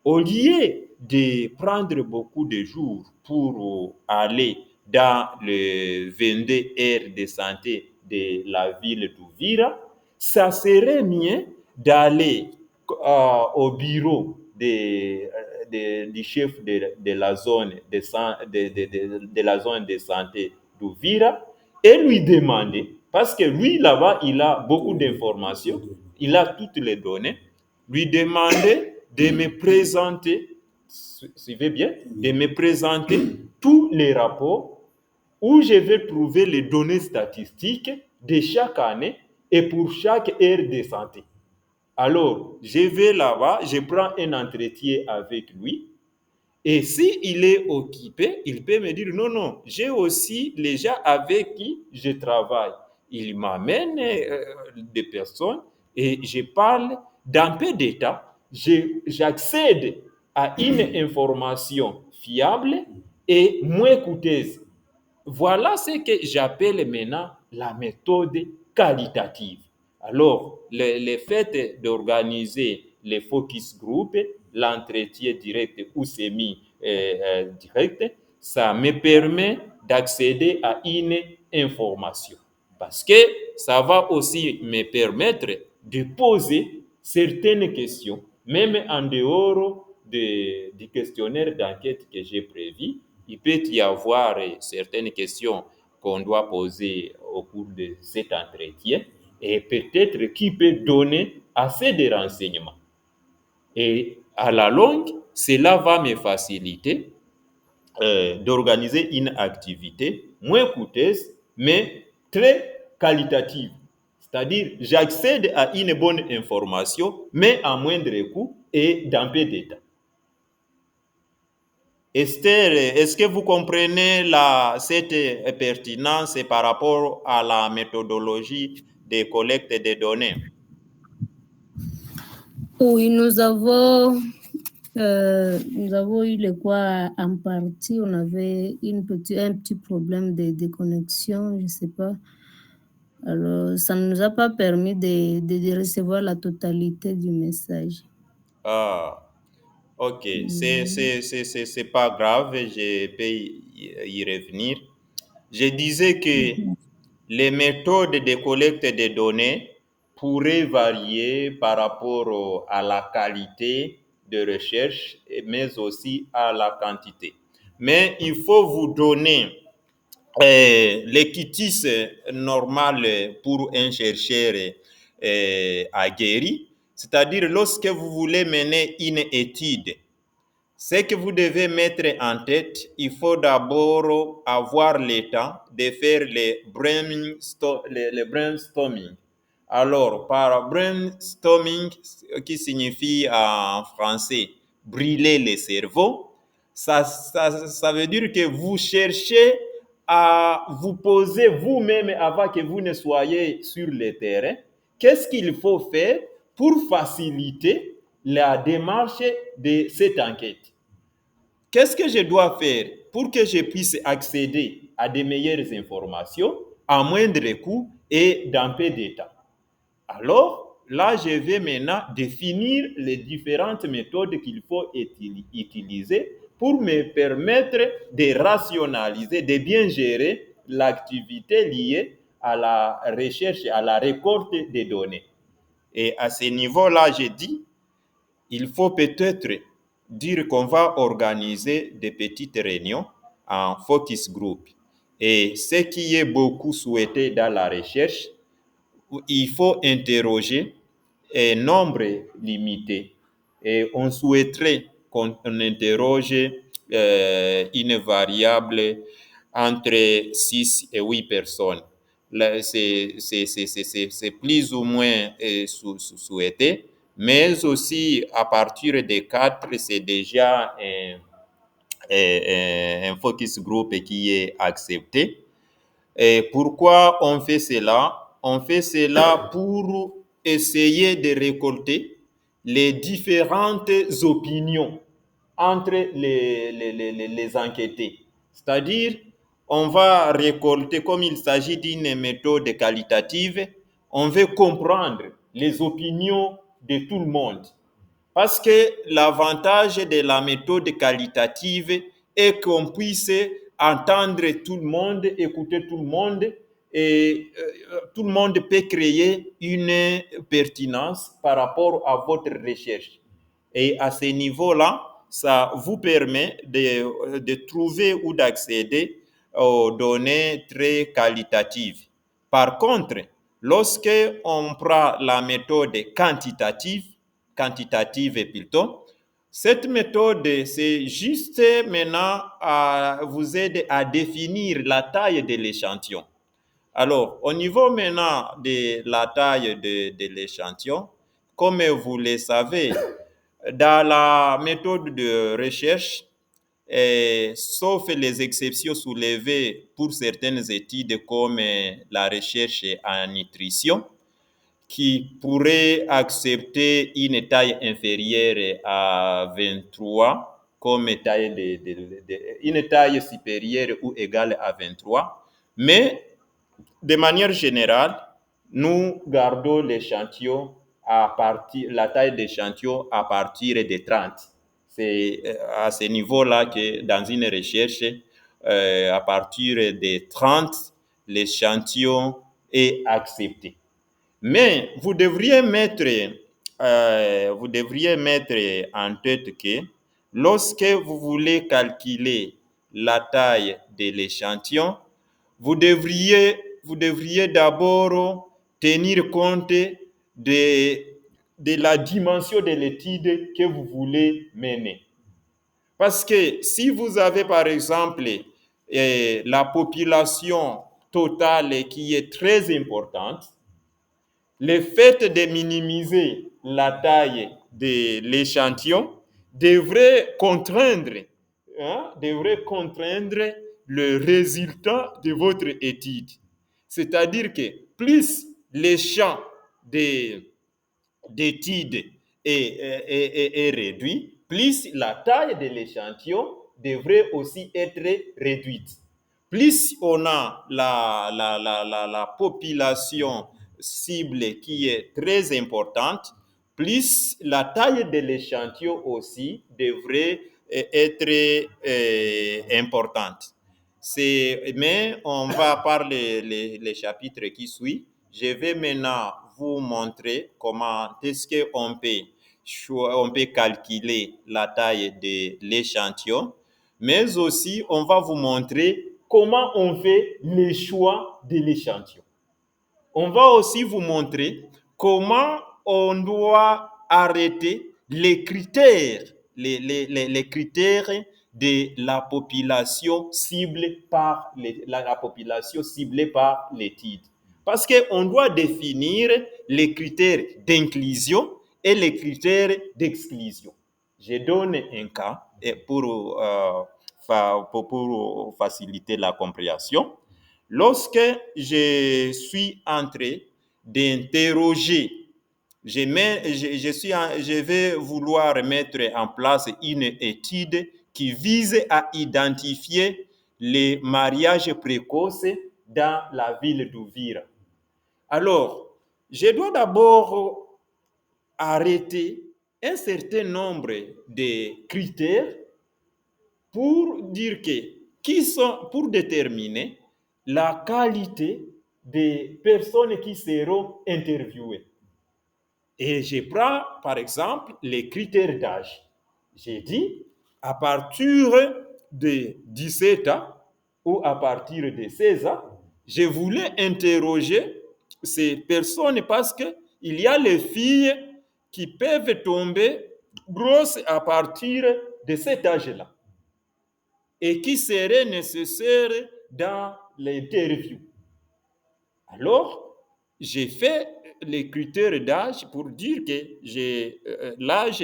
Au lieu de prendre beaucoup de jours pour aller dans le 22 aires de santé de la ville d'Uvira, ça serait mieux d'aller au bureau du chef de la zone de la zone de santé d'Uvira et lui demander, parce que lui là-bas, il a beaucoup d'informations, il a toutes les données, lui demander de me présenter, suivez bien, de me présenter tous les rapports où je vais trouver les données statistiques de chaque année et pour chaque aire de santé. Alors, je vais là-bas, je prends un entretien avec lui. Et s'il est occupé, il peut me dire non, j'ai aussi les gens avec qui je travaille. Il m'amène des personnes et je parle dans peu d'état. J'accède à une information fiable et moins coûteuse. Voilà ce que j'appelle maintenant la méthode qualitative. Alors, le fait d'organiser les focus group, l'entretien direct ou semi-direct, ça me permet d'accéder à une information. Parce que ça va aussi me permettre de poser certaines questions, même en dehors du questionnaire d'enquête que j'ai prévu. Il peut y avoir certaines questions qu'on doit poser au cours de cet entretien et peut-être qui peut donner assez de renseignements. Et à la longue, cela va me faciliter d'organiser une activité moins coûteuse, mais très qualitative. C'est-à-dire, j'accède à une bonne information, mais à moindre coût et dans peu d'état. Esther, est-ce que vous comprenez cette pertinence par rapport à la méthodologie de collecte des données? Oui, nous avons eu le quoi en partie. On avait un petit problème de connexion, je ne sais pas. Alors, ça ne nous a pas permis de recevoir la totalité du message. Ah, ok. C'est pas grave, je peux y revenir. Je disais que les méthodes de collecte des données pourraient varier par rapport à la qualité de recherche, mais aussi à la quantité. Mais il faut vous donner l'équitis normal pour un chercheur aguerri, c'est-à-dire lorsque vous voulez mener une étude, ce que vous devez mettre en tête, il faut d'abord avoir le temps de faire le brainstorming. Alors, par brainstorming, qui signifie en français brûler le cerveau, ça veut dire que vous cherchez à vous poser vous-même avant que vous ne soyez sur le terrain. Qu'est-ce qu'il faut faire pour faciliter la démarche de cette enquête? Qu'est-ce que je dois faire pour que je puisse accéder à de meilleures informations à moindre coût et dans peu d'état? Alors, là, je vais maintenant définir les différentes méthodes qu'il faut utiliser pour me permettre de rationaliser, de bien gérer l'activité liée à la recherche, à la récolte des données. Et à ce niveau-là, j'ai dit, il faut peut-être dire qu'on va organiser des petites réunions en focus group. Et ce qui est beaucoup souhaité dans la recherche, il faut interroger un nombre limité. Et on souhaiterait qu'on interroge une variable entre 6 et 8 personnes. C'est plus ou moins souhaité, mais aussi à partir de 4, c'est déjà un focus group qui est accepté. Et pourquoi on fait cela? On fait cela pour essayer de récolter les différentes opinions entre les enquêtés. C'est-à-dire, on va récolter, comme il s'agit d'une méthode qualitative, on veut comprendre les opinions de tout le monde. Parce que l'avantage de la méthode qualitative est qu'on puisse entendre tout le monde, écouter tout le monde, et tout le monde peut créer une pertinence par rapport à votre recherche. Et à ce niveau-là, ça vous permet de trouver ou d'accéder aux données très qualitatives. Par contre, lorsque on prend la méthode quantitative plutôt, cette méthode, c'est juste maintenant à vous aider à définir la taille de l'échantillon. Alors, au niveau maintenant de la taille de l'échantillon, comme vous le savez, dans la méthode de recherche, sauf les exceptions soulevées pour certaines études comme la recherche en nutrition, qui pourrait accepter une taille inférieure à 23 comme taille une taille supérieure ou égale à 23. Mais de manière générale, nous gardons l'échantillon la taille d'échantillon à partir de 30. C'est à ce niveau-là que dans une recherche, à partir de 30, l'échantillon est accepté. Mais vous devriez mettre en tête que lorsque vous voulez calculer la taille de l'échantillon, vous devriez d'abord tenir compte de la dimension de l'étude que vous voulez mener. Parce que si vous avez par exemple la population totale qui est très importante, le fait de minimiser la taille de l'échantillon devrait contraindre le résultat de votre étude. C'est-à-dire que plus le champ d'étude est réduit, plus la taille de l'échantillon devrait aussi être réduite. Plus on a la population cible qui est très importante, plus la taille de l'échantillon aussi devrait être importante. Mais on va parler les chapitres qui suivent. Je vais maintenant vous montrer comment est-ce qu'on peut calculer la taille de l'échantillon, mais aussi on va vous montrer comment on fait le choix de l'échantillon. On va aussi vous montrer comment on doit arrêter les critères, les critères de la population ciblée par la population ciblée par l'étude. Parce qu'on doit définir les critères d'inclusion et les critères d'exclusion. Je donne un cas pour faciliter la compréhension. Lorsque je suis en train d'interroger, je vais vouloir mettre en place une étude qui vise à identifier les mariages précoces dans la ville d'Uvira. Alors, je dois d'abord arrêter un certain nombre de critères pour dire pour déterminer la qualité des personnes qui seront interviewées. Et je prends, par exemple, les critères d'âge. J'ai dit, à partir de 17 ans ou à partir de 16 ans, je voulais interroger ces personnes parce qu'il y a les filles qui peuvent tomber grosses à partir de cet âge-là et qui seraient nécessaires dans l'interview. Alors, j'ai fait les critères d'âge pour dire que l'âge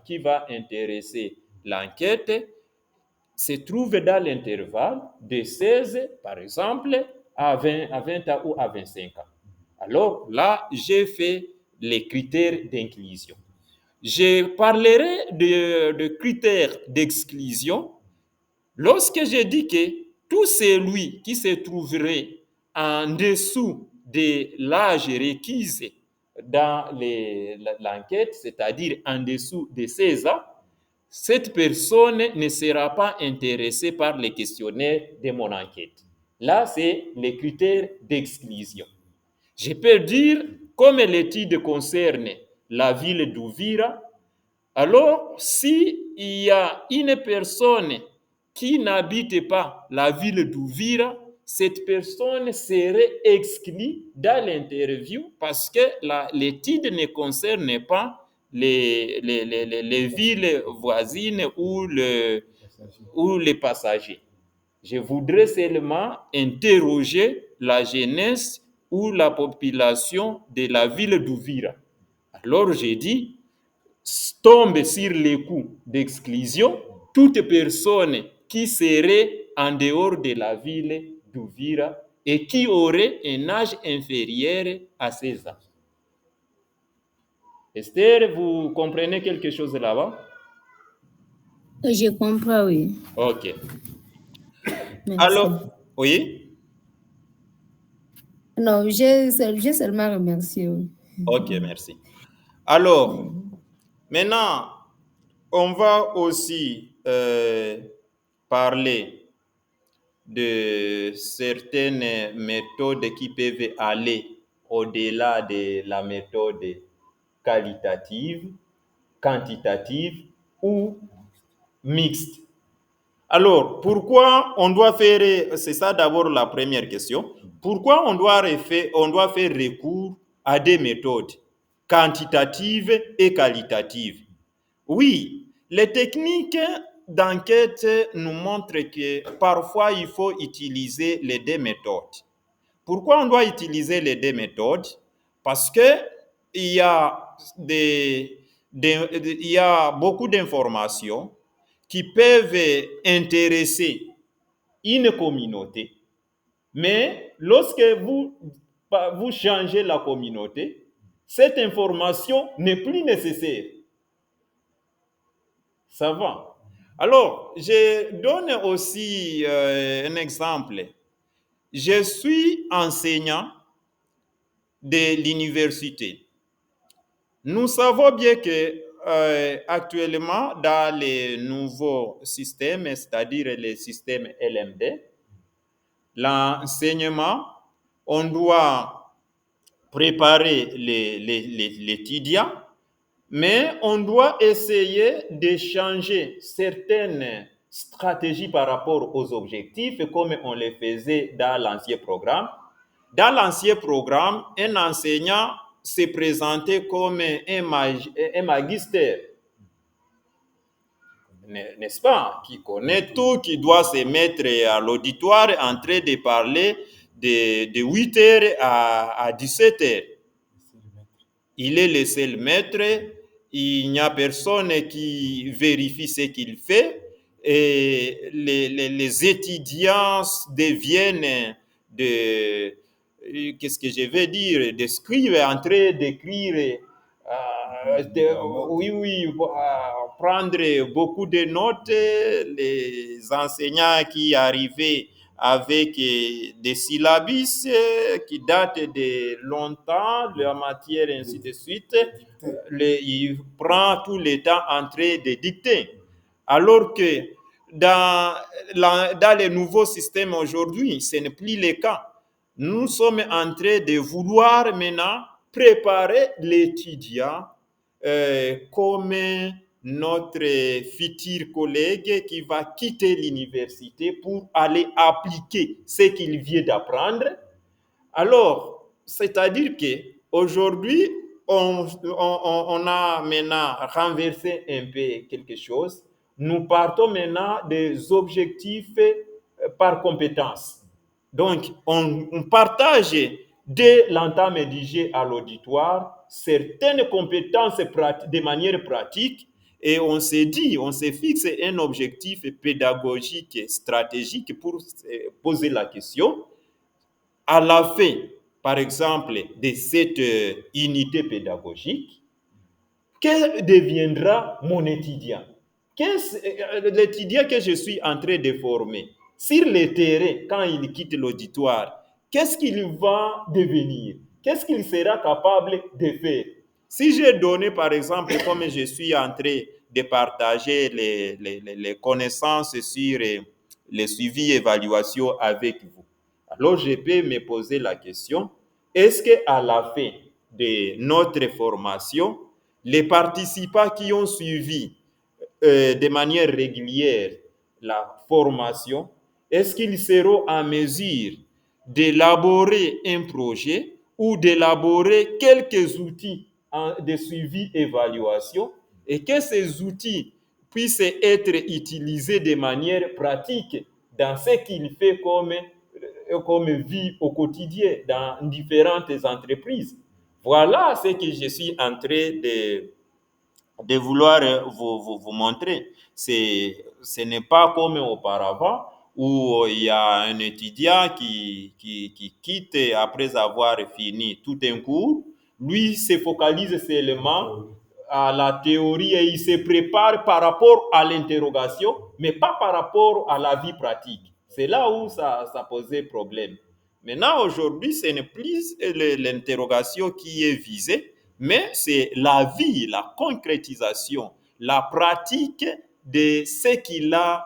qui va intéresser l'enquête se trouve dans l'intervalle de 16, par exemple, à 20 ans ou à 25 ans. Alors là, j'ai fait les critères d'inclusion. Je parlerai de critères d'exclusion lorsque j'ai dit que tout celui qui se trouverait en dessous de l'âge requis dans l'enquête, c'est-à-dire en dessous de 16 ans, cette personne ne sera pas intéressée par les questionnaires de mon enquête. Là, c'est les critères d'exclusion. Je peux dire, comme l'étude concerne la ville d'Uvira, alors s'il y a une personne qui n'habite pas la ville d'Uvira, cette personne serait exclue dans l'interview parce que l'étude ne concerne pas les villes voisines ou les passagers. Je voudrais seulement interroger la jeunesse ou la population de la ville d'Uvira. Alors j'ai dit, tombe sur les coups d'exclusion toute personne qui serait en dehors de la ville d'Uvira et qui aurait un âge inférieur à 16 ans. Esther, vous comprenez quelque chose là-bas? Je comprends, oui. Ok. Merci. Alors, oui? Non, j'ai seulement remercié, oui. Ok, merci. Alors, maintenant, on va aussi parler de certaines méthodes qui peuvent aller au-delà de la méthode qualitative, quantitative ou mixte. Alors, pourquoi on doit faire, c'est ça d'abord la première question, pourquoi on doit faire recours à des méthodes quantitatives et qualitatives? Oui, les techniques d'enquête nous montrent que parfois il faut utiliser les deux méthodes. Pourquoi on doit utiliser les deux méthodes? Parce que il y a beaucoup d'informations qui peuvent intéresser une communauté, mais lorsque vous changez la communauté, cette information n'est plus nécessaire. Ça va. Alors, je donne aussi un exemple. Je suis enseignant de l'université. Nous savons bien que actuellement, dans les nouveaux systèmes, c'est-à-dire les systèmes LMD, l'enseignement, on doit préparer l'étudiant, mais on doit essayer de changer certaines stratégies par rapport aux objectifs comme on les faisait dans l'ancien programme. Dans l'ancien programme, un enseignant se présentait comme un magister, n'est-ce pas? Qui connaît tout, qui doit se mettre à l'auditoire en train de parler de 8h à 17h. Il est le seul maître, il n'y a personne qui vérifie ce qu'il fait et les étudiants deviennent qu'est-ce que je vais dire, des scribes en train d'écrire, prendre beaucoup de notes, les enseignants qui arrivaient avec des syllabus qui datent de longtemps, la matière, ainsi de suite, il prend tout le temps en train de dicter. Alors que dans les nouveaux systèmes aujourd'hui, ce n'est plus le cas. Nous sommes en train de vouloir maintenant préparer l'étudiant comme notre futur collègue qui va quitter l'université pour aller appliquer ce qu'il vient d'apprendre. Alors, c'est-à-dire qu'aujourd'hui, on a maintenant renversé un peu quelque chose. Nous partons maintenant des objectifs par compétence. Donc, on partage dès l'entame du jeu à l'auditoire certaines compétences de manière pratique et on s'est dit, on s'est fixé un objectif pédagogique stratégique pour poser la question. À la fin, par exemple, de cette unité pédagogique, que deviendra mon étudiant? L'étudiant que je suis en train de former, sur le terrain, quand il quitte l'auditoire, qu'est-ce qu'il va devenir? Qu'est-ce qu'il sera capable de faire? Si j'ai donné, par exemple, comme je suis en train de partager les connaissances sur les suivis et évaluations avec vous, alors je peux me poser la question, est-ce qu'à la fin de notre formation, les participants qui ont suivi de manière régulière la formation, est-ce qu'ils seront en mesure d'élaborer un projet ou d'élaborer quelques outils de suivi évaluation et que ces outils puissent être utilisés de manière pratique dans ce qu'il fait comme vie au quotidien dans différentes entreprises. Voilà ce que je suis en train de vouloir vous montrer. Ce n'est pas comme auparavant où il y a un étudiant qui quitte après avoir fini tout un cours. Lui se focalise seulement à la théorie et il se prépare par rapport à l'interrogation, mais pas par rapport à la vie pratique. C'est là où ça posait problème. Maintenant, aujourd'hui, ce n'est plus l'interrogation qui est visée, mais c'est la vie, la concrétisation, la pratique de ce qu'il a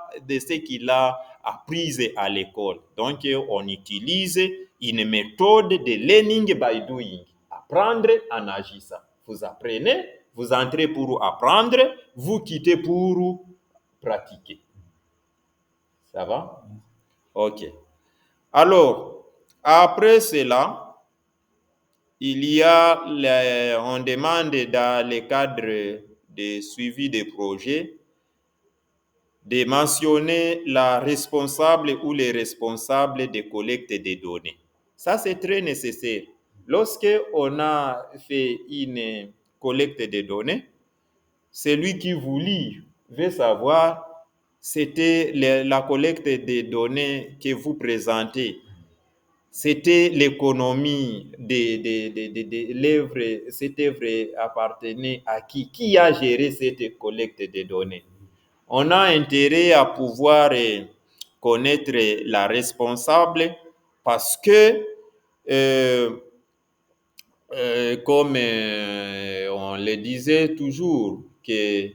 appris à l'école. Donc, on utilise une méthode de learning by doing, apprendre en agissant. Vous apprenez, vous entrez pour apprendre, vous quittez pour pratiquer. Ça va? Ok. Alors, après cela, on demande dans le cadre de suivi des projets de mentionner la responsable ou les responsables de collecte des données. Ça, c'est très nécessaire. Lorsque on a fait une collecte de données, celui qui voulait veut savoir, c'était la collecte des données que vous présentez. C'était l'économie de l'œuvre, cette œuvre appartenait à qui? Qui a géré cette collecte de données? On a intérêt à pouvoir connaître la responsable parce que, comme on le disait toujours, que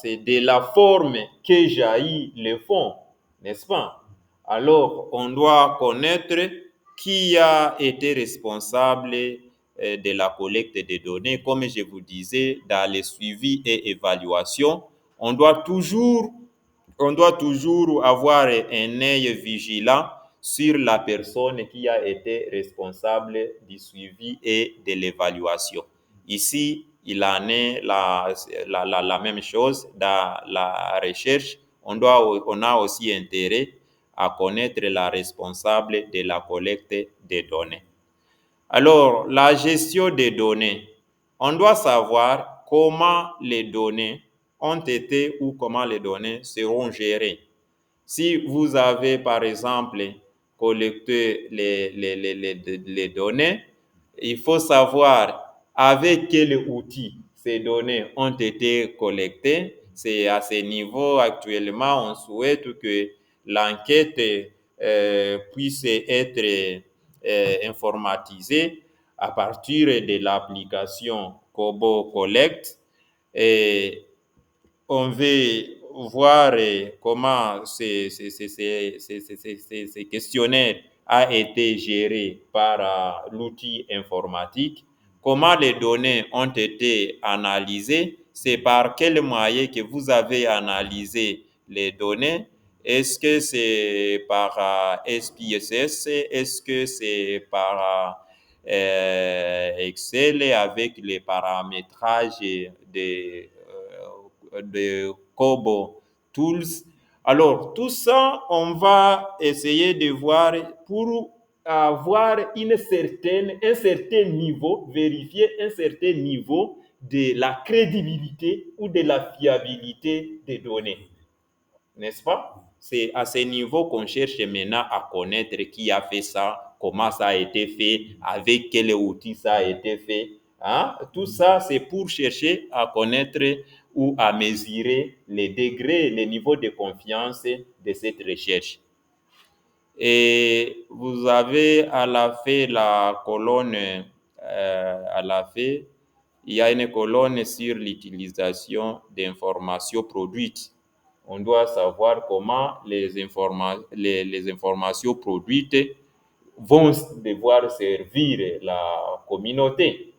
c'est de la forme que jaillit le fond, n'est-ce pas? Alors, on doit connaître qui a été responsable de la collecte des données. Comme je vous disais, dans les suivis et évaluations, on doit toujours avoir un œil vigilant sur la personne qui a été responsable du suivi et de l'évaluation. Ici, il en est la même chose dans la recherche. On a aussi intérêt à connaître la responsable de la collecte des données. Alors, la gestion des données. On doit savoir comment les données ont été ou comment les données seront gérées. Si vous avez, par exemple, collecté les données, il faut savoir avec quel outil ces données ont été collectées. C'est à ce niveau, actuellement, on souhaite que l'enquête puisse être informatisée à partir de l'application Kobo Collect. Et on veut voir comment ces questionnaires a été géré par l'outil informatique. Comment les données ont été analysées? C'est par quel moyen que vous avez analysé les données? Est-ce que c'est par SPSS? Est-ce que c'est par Excel avec les paramétrages de Kobo Tools? Alors, tout ça, on va essayer de voir pour avoir un certain niveau, vérifier un certain niveau de la crédibilité ou de la fiabilité des données. N'est-ce pas? C'est à ce niveau qu'on cherche maintenant à connaître qui a fait ça, comment ça a été fait, avec quel outil ça a été fait. Hein? Tout ça, c'est pour chercher à connaître ou à mesurer les degrés, les niveaux de confiance de cette recherche. Et vous avez à la fin la colonne, à la fin, il y a une colonne sur l'utilisation d'informations produites. On doit savoir comment les informations produites vont devoir servir la communauté.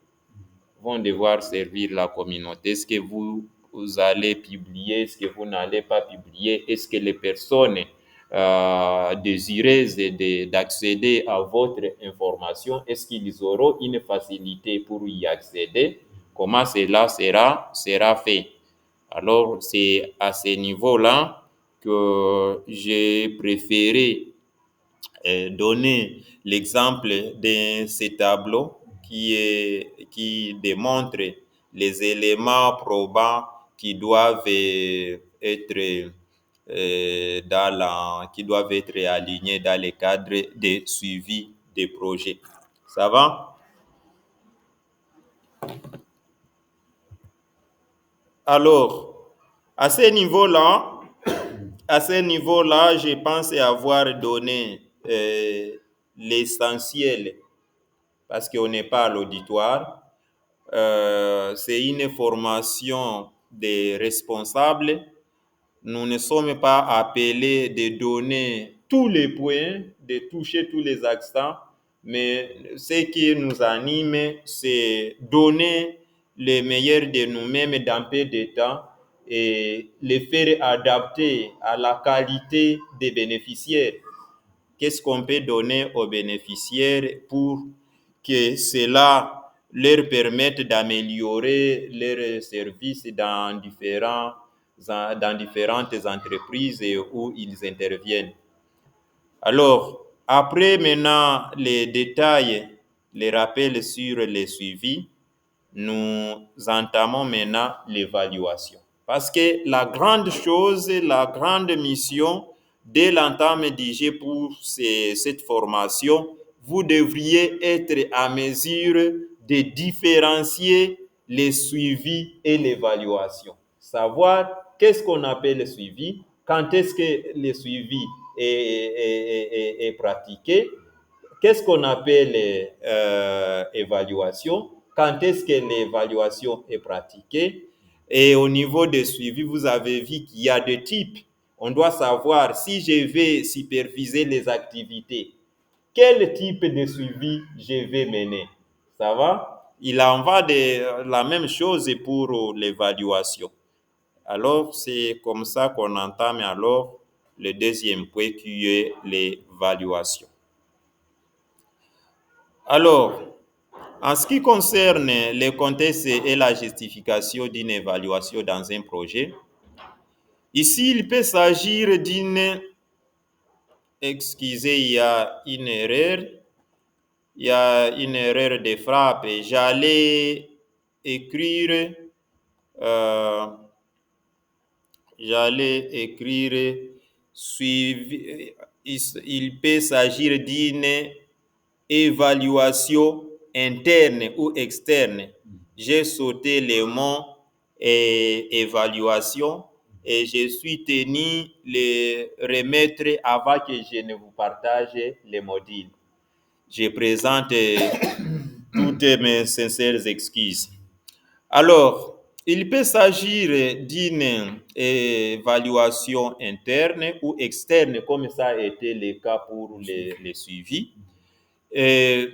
Est-ce que vous allez publier? Est-ce que vous n'allez pas publier? Est-ce que les personnes désireuses d'accéder à votre information, est-ce qu'ils auront une facilité pour y accéder? Comment cela sera fait? Alors, c'est à ce niveau-là que j'ai préféré donner l'exemple de ce tableau qui démontre les éléments probants qui doivent être qui doivent être alignés dans le cadre de suivi des projets. Ça va? Alors, à ce niveau-là, je pense avoir donné l'essentiel parce qu'on n'est pas à l'auditoire. C'est une formation des responsables. Nous ne sommes pas appelés de donner tous les points, de toucher tous les accents, mais ce qui nous anime, c'est donner le meilleur de nous-mêmes dans peu de temps et les faire adapter à la qualité des bénéficiaires. Qu'est-ce qu'on peut donner aux bénéficiaires pour que cela leur permette d'améliorer leurs services dans différentes entreprises où ils interviennent. Alors, après maintenant les détails, les rappels sur les suivis, nous entamons maintenant l'évaluation. Parce que la grande chose, la grande mission dès l'entame d'IG pour cette formation, vous devriez être à mesure de différencier les suivis et l'évaluation. Savoir qu'est-ce qu'on appelle le suivi, quand est-ce que le suivi est pratiqué, qu'est-ce qu'on appelle évaluation, quand est-ce que l'évaluation est pratiquée. Et au niveau des suivis, vous avez vu qu'il y a deux types. On doit savoir si je vais superviser les activités, quel type de suivi je vais mener. Ça va? Il en va de la même chose pour l'évaluation. Alors, c'est comme ça qu'on entame alors le deuxième point qui est l'évaluation. Alors, en ce qui concerne le contexte et la justification d'une évaluation dans un projet, ici, il peut s'agir d'une... Excusez, il y a une erreur. Il y a une erreur de frappe. J'allais écrire suivi. Il peut s'agir d'une évaluation interne ou externe. J'ai sauté le mot évaluation et je suis tenu le remettre avant que je ne vous partage les modules. Je présente toutes mes sincères excuses. Alors, il peut s'agir d'une évaluation interne ou externe, comme ça a été le cas pour les suivis. Et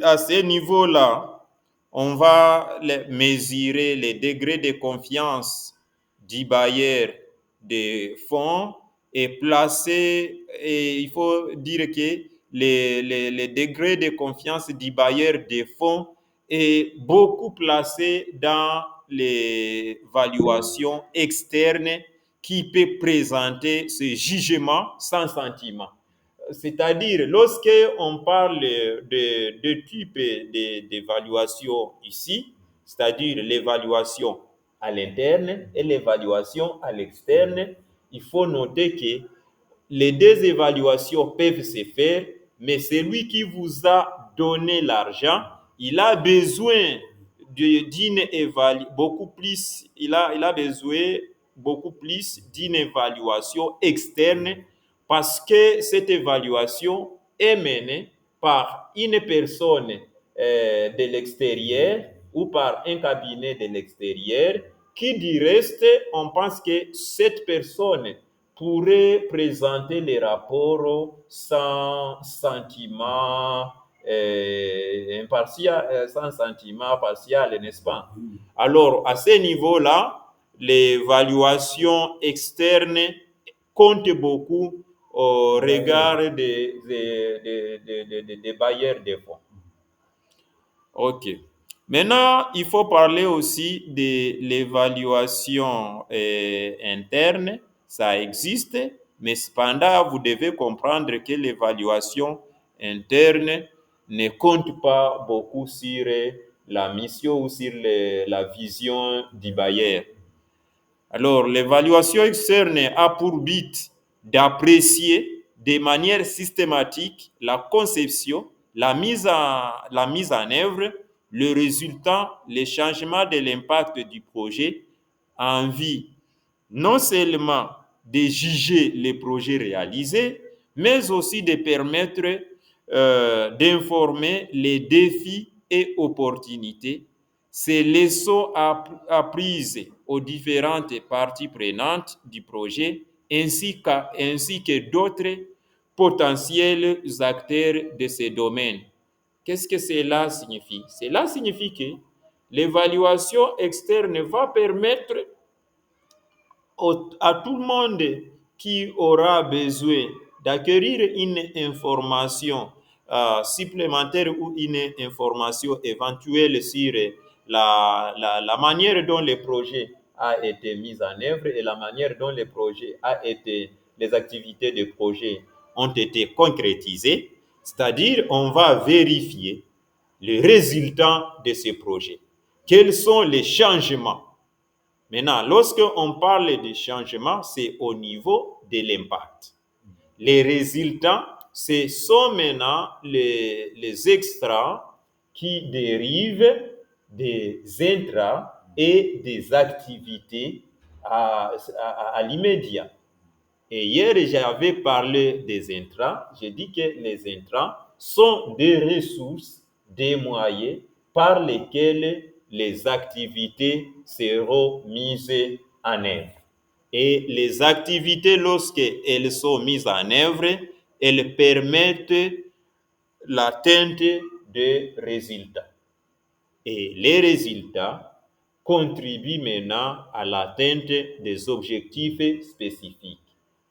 à ce niveau-là, on va mesurer les degrés de confiance du bailleur de fonds et placer, et il faut dire que les degrés de confiance du bailleur de fonds est beaucoup placé dans l'évaluation externe qui peut présenter ce jugement sans sentiment. C'est-à-dire, lorsqu'on parle de deux types d'évaluation ici, c'est-à-dire l'évaluation à l'interne et l'évaluation à l'externe, il faut noter que les deux évaluations peuvent se faire, mais celui qui vous a donné l'argent, il a besoin d'une évaluation beaucoup plus, il a besoin beaucoup plus d'une évaluation externe parce que cette évaluation est menée par une personne de l'extérieur ou par un cabinet de l'extérieur qui, du reste, on pense que cette personne pourrait présenter les rapports sans sentiment impartial, sans sentiment partial, n'est-ce pas? Alors, à ce niveau-là, l'évaluation externe compte beaucoup au regard des bailleurs de fonds. OK. Maintenant, il faut parler aussi de l'évaluation interne. Ça existe, mais cependant, vous devez comprendre que l'évaluation interne ne compte pas beaucoup sur la mission ou sur la vision du bailleur. Alors, l'évaluation externe a pour but d'apprécier de manière systématique la conception, la mise en œuvre, le résultat, les changements de l'impact du projet en vue non seulement de juger les projets réalisés, mais aussi de permettre d'informer les défis et opportunités, ces leçons apprises aux différentes parties prenantes du projet ainsi que d'autres potentiels acteurs de ces domaines. Qu'est-ce que cela signifie? Cela signifie que l'évaluation externe va permettre à tout le monde qui aura besoin d'acquérir une information supplémentaire ou une information éventuelle sur la manière dont le projet a été mis en œuvre et la manière dont les activités de projet ont été concrétisées. C'est-à-dire, on va vérifier les résultats de ces projets. Quels sont les changements? Maintenant, lorsqu'on parle de changement, c'est au niveau de l'impact. Les résultats, ce sont maintenant les extras qui dérivent des intrants et des activités à l'immédiat. Et hier, j'avais parlé des intrants. J'ai dit que les intrants sont des ressources, des moyens par lesquels les activités seront mises en œuvre. Et les activités, lorsqu'elles sont mises en œuvre, elles permettent l'atteinte de résultats. Et les résultats contribuent maintenant à l'atteinte des objectifs spécifiques.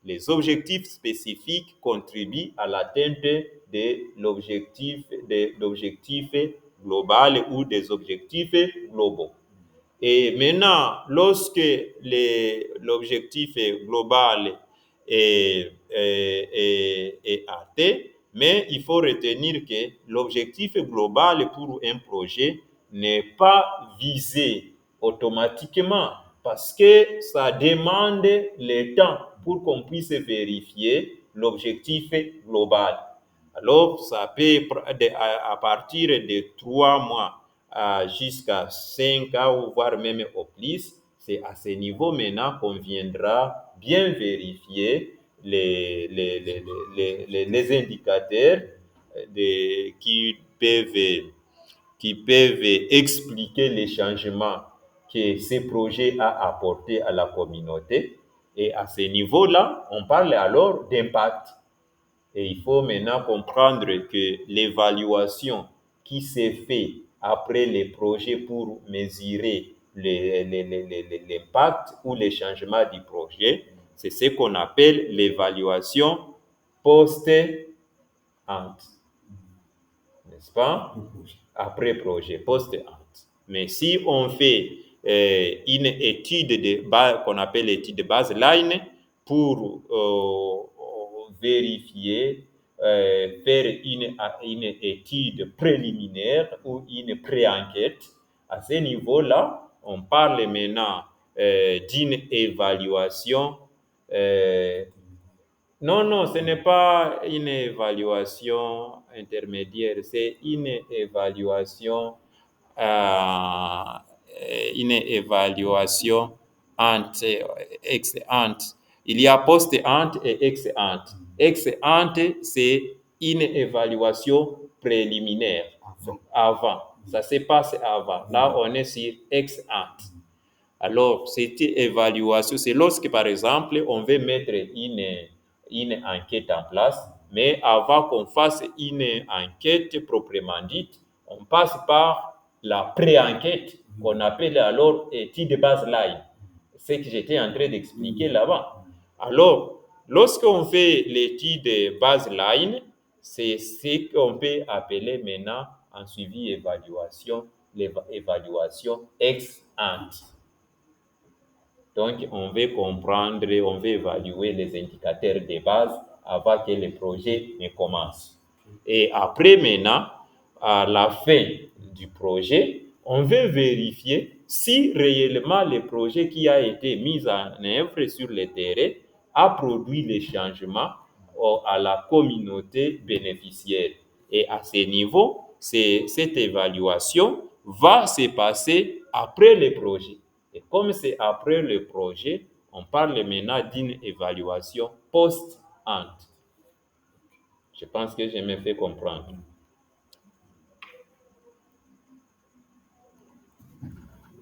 Les objectifs spécifiques contribuent à l'atteinte de l'objectif global ou des objectifs globaux. Et maintenant, lorsque l'objectif global est atteint, mais il faut retenir que l'objectif global pour un projet n'est pas visé automatiquement parce que ça demande le temps pour qu'on puisse vérifier l'objectif global. Alors, ça peut à partir de 3 mois jusqu'à 5 ans, voire même au plus. C'est à ce niveau maintenant qu'on viendra bien vérifier les indicateurs qui qui peuvent expliquer les changements que ce projet a apporté à la communauté. Et à ce niveau-là, on parle alors d'impact. Et il faut maintenant comprendre que l'évaluation qui s'est faite après les projets pour mesurer l'impact ou les changements du projet, c'est ce qu'on appelle l'évaluation post-ante, n'est-ce pas? Après projet, post-ante. Mais si on fait une étude de base, qu'on appelle étude de baseline, pour vérifier, faire une étude préliminaire ou une pré-enquête, à ce niveau-là, on parle maintenant d'une évaluation. Non, ce n'est pas une évaluation intermédiaire, c'est une évaluation ex-ante. Il y a post-ante et ex-ante. Ex-ante, c'est une évaluation préliminaire, avant. Ça se passe avant. Là, on est sur ex-ante. Alors, cette évaluation, c'est lorsque, par exemple, on veut mettre une enquête en place, mais avant qu'on fasse une enquête proprement dite, on passe par la pré-enquête qu'on appelle alors étude de baseline. C'est ce que j'étais en train d'expliquer là-bas. Alors, lorsqu'on fait l'étude de baseline, c'est ce qu'on peut appeler maintenant en suivi évaluation, l'évaluation ex-ante. Donc, on veut comprendre, on veut évaluer les indicateurs de base avant que le projet ne commence. Et après, maintenant, à la fin du projet, on veut vérifier si réellement le projet qui a été mis en œuvre sur le terrain a produit les changements à la communauté bénéficiaire. Et à ce niveau, cette évaluation va se passer après le projet. Et comme c'est après le projet, on parle maintenant d'une évaluation post-ante. Je pense que je me fais comprendre.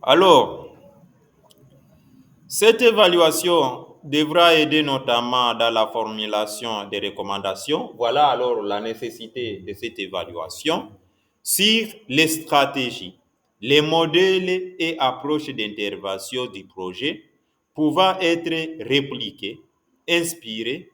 Alors, cette évaluation devra aider notamment dans la formulation des recommandations. Voilà alors la nécessité de cette évaluation sur les stratégies, les modèles et approches d'intervention du projet pouvant être répliqués, inspirés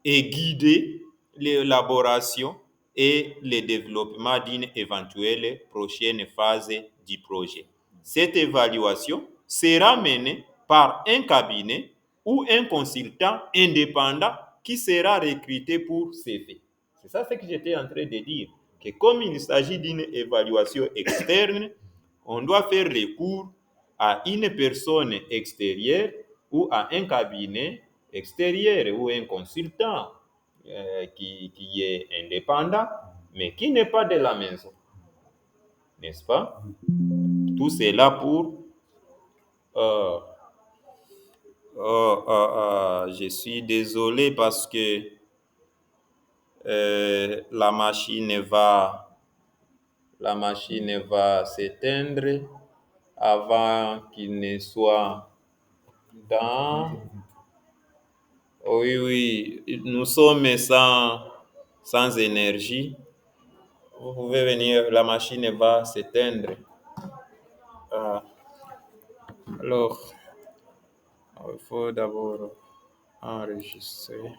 et guider l'élaboration et le développement d'une éventuelle prochaine phase du projet. Cette évaluation sera menée par un cabinet ou un consultant indépendant qui sera recruté pour ces faits. C'est ça ce que j'étais en train de dire, que comme il s'agit d'une évaluation externe, on doit faire recours à une personne extérieure ou à un cabinet extérieur ou un consultant qui est indépendant, mais qui n'est pas de la maison. N'est-ce pas? Tout cela pour... je suis désolé parce que la machine va s'éteindre avant qu'il ne soit dans... Oui, nous sommes sans énergie. Vous pouvez venir, la machine va s'éteindre. Alors, il faut d'abord enregistrer.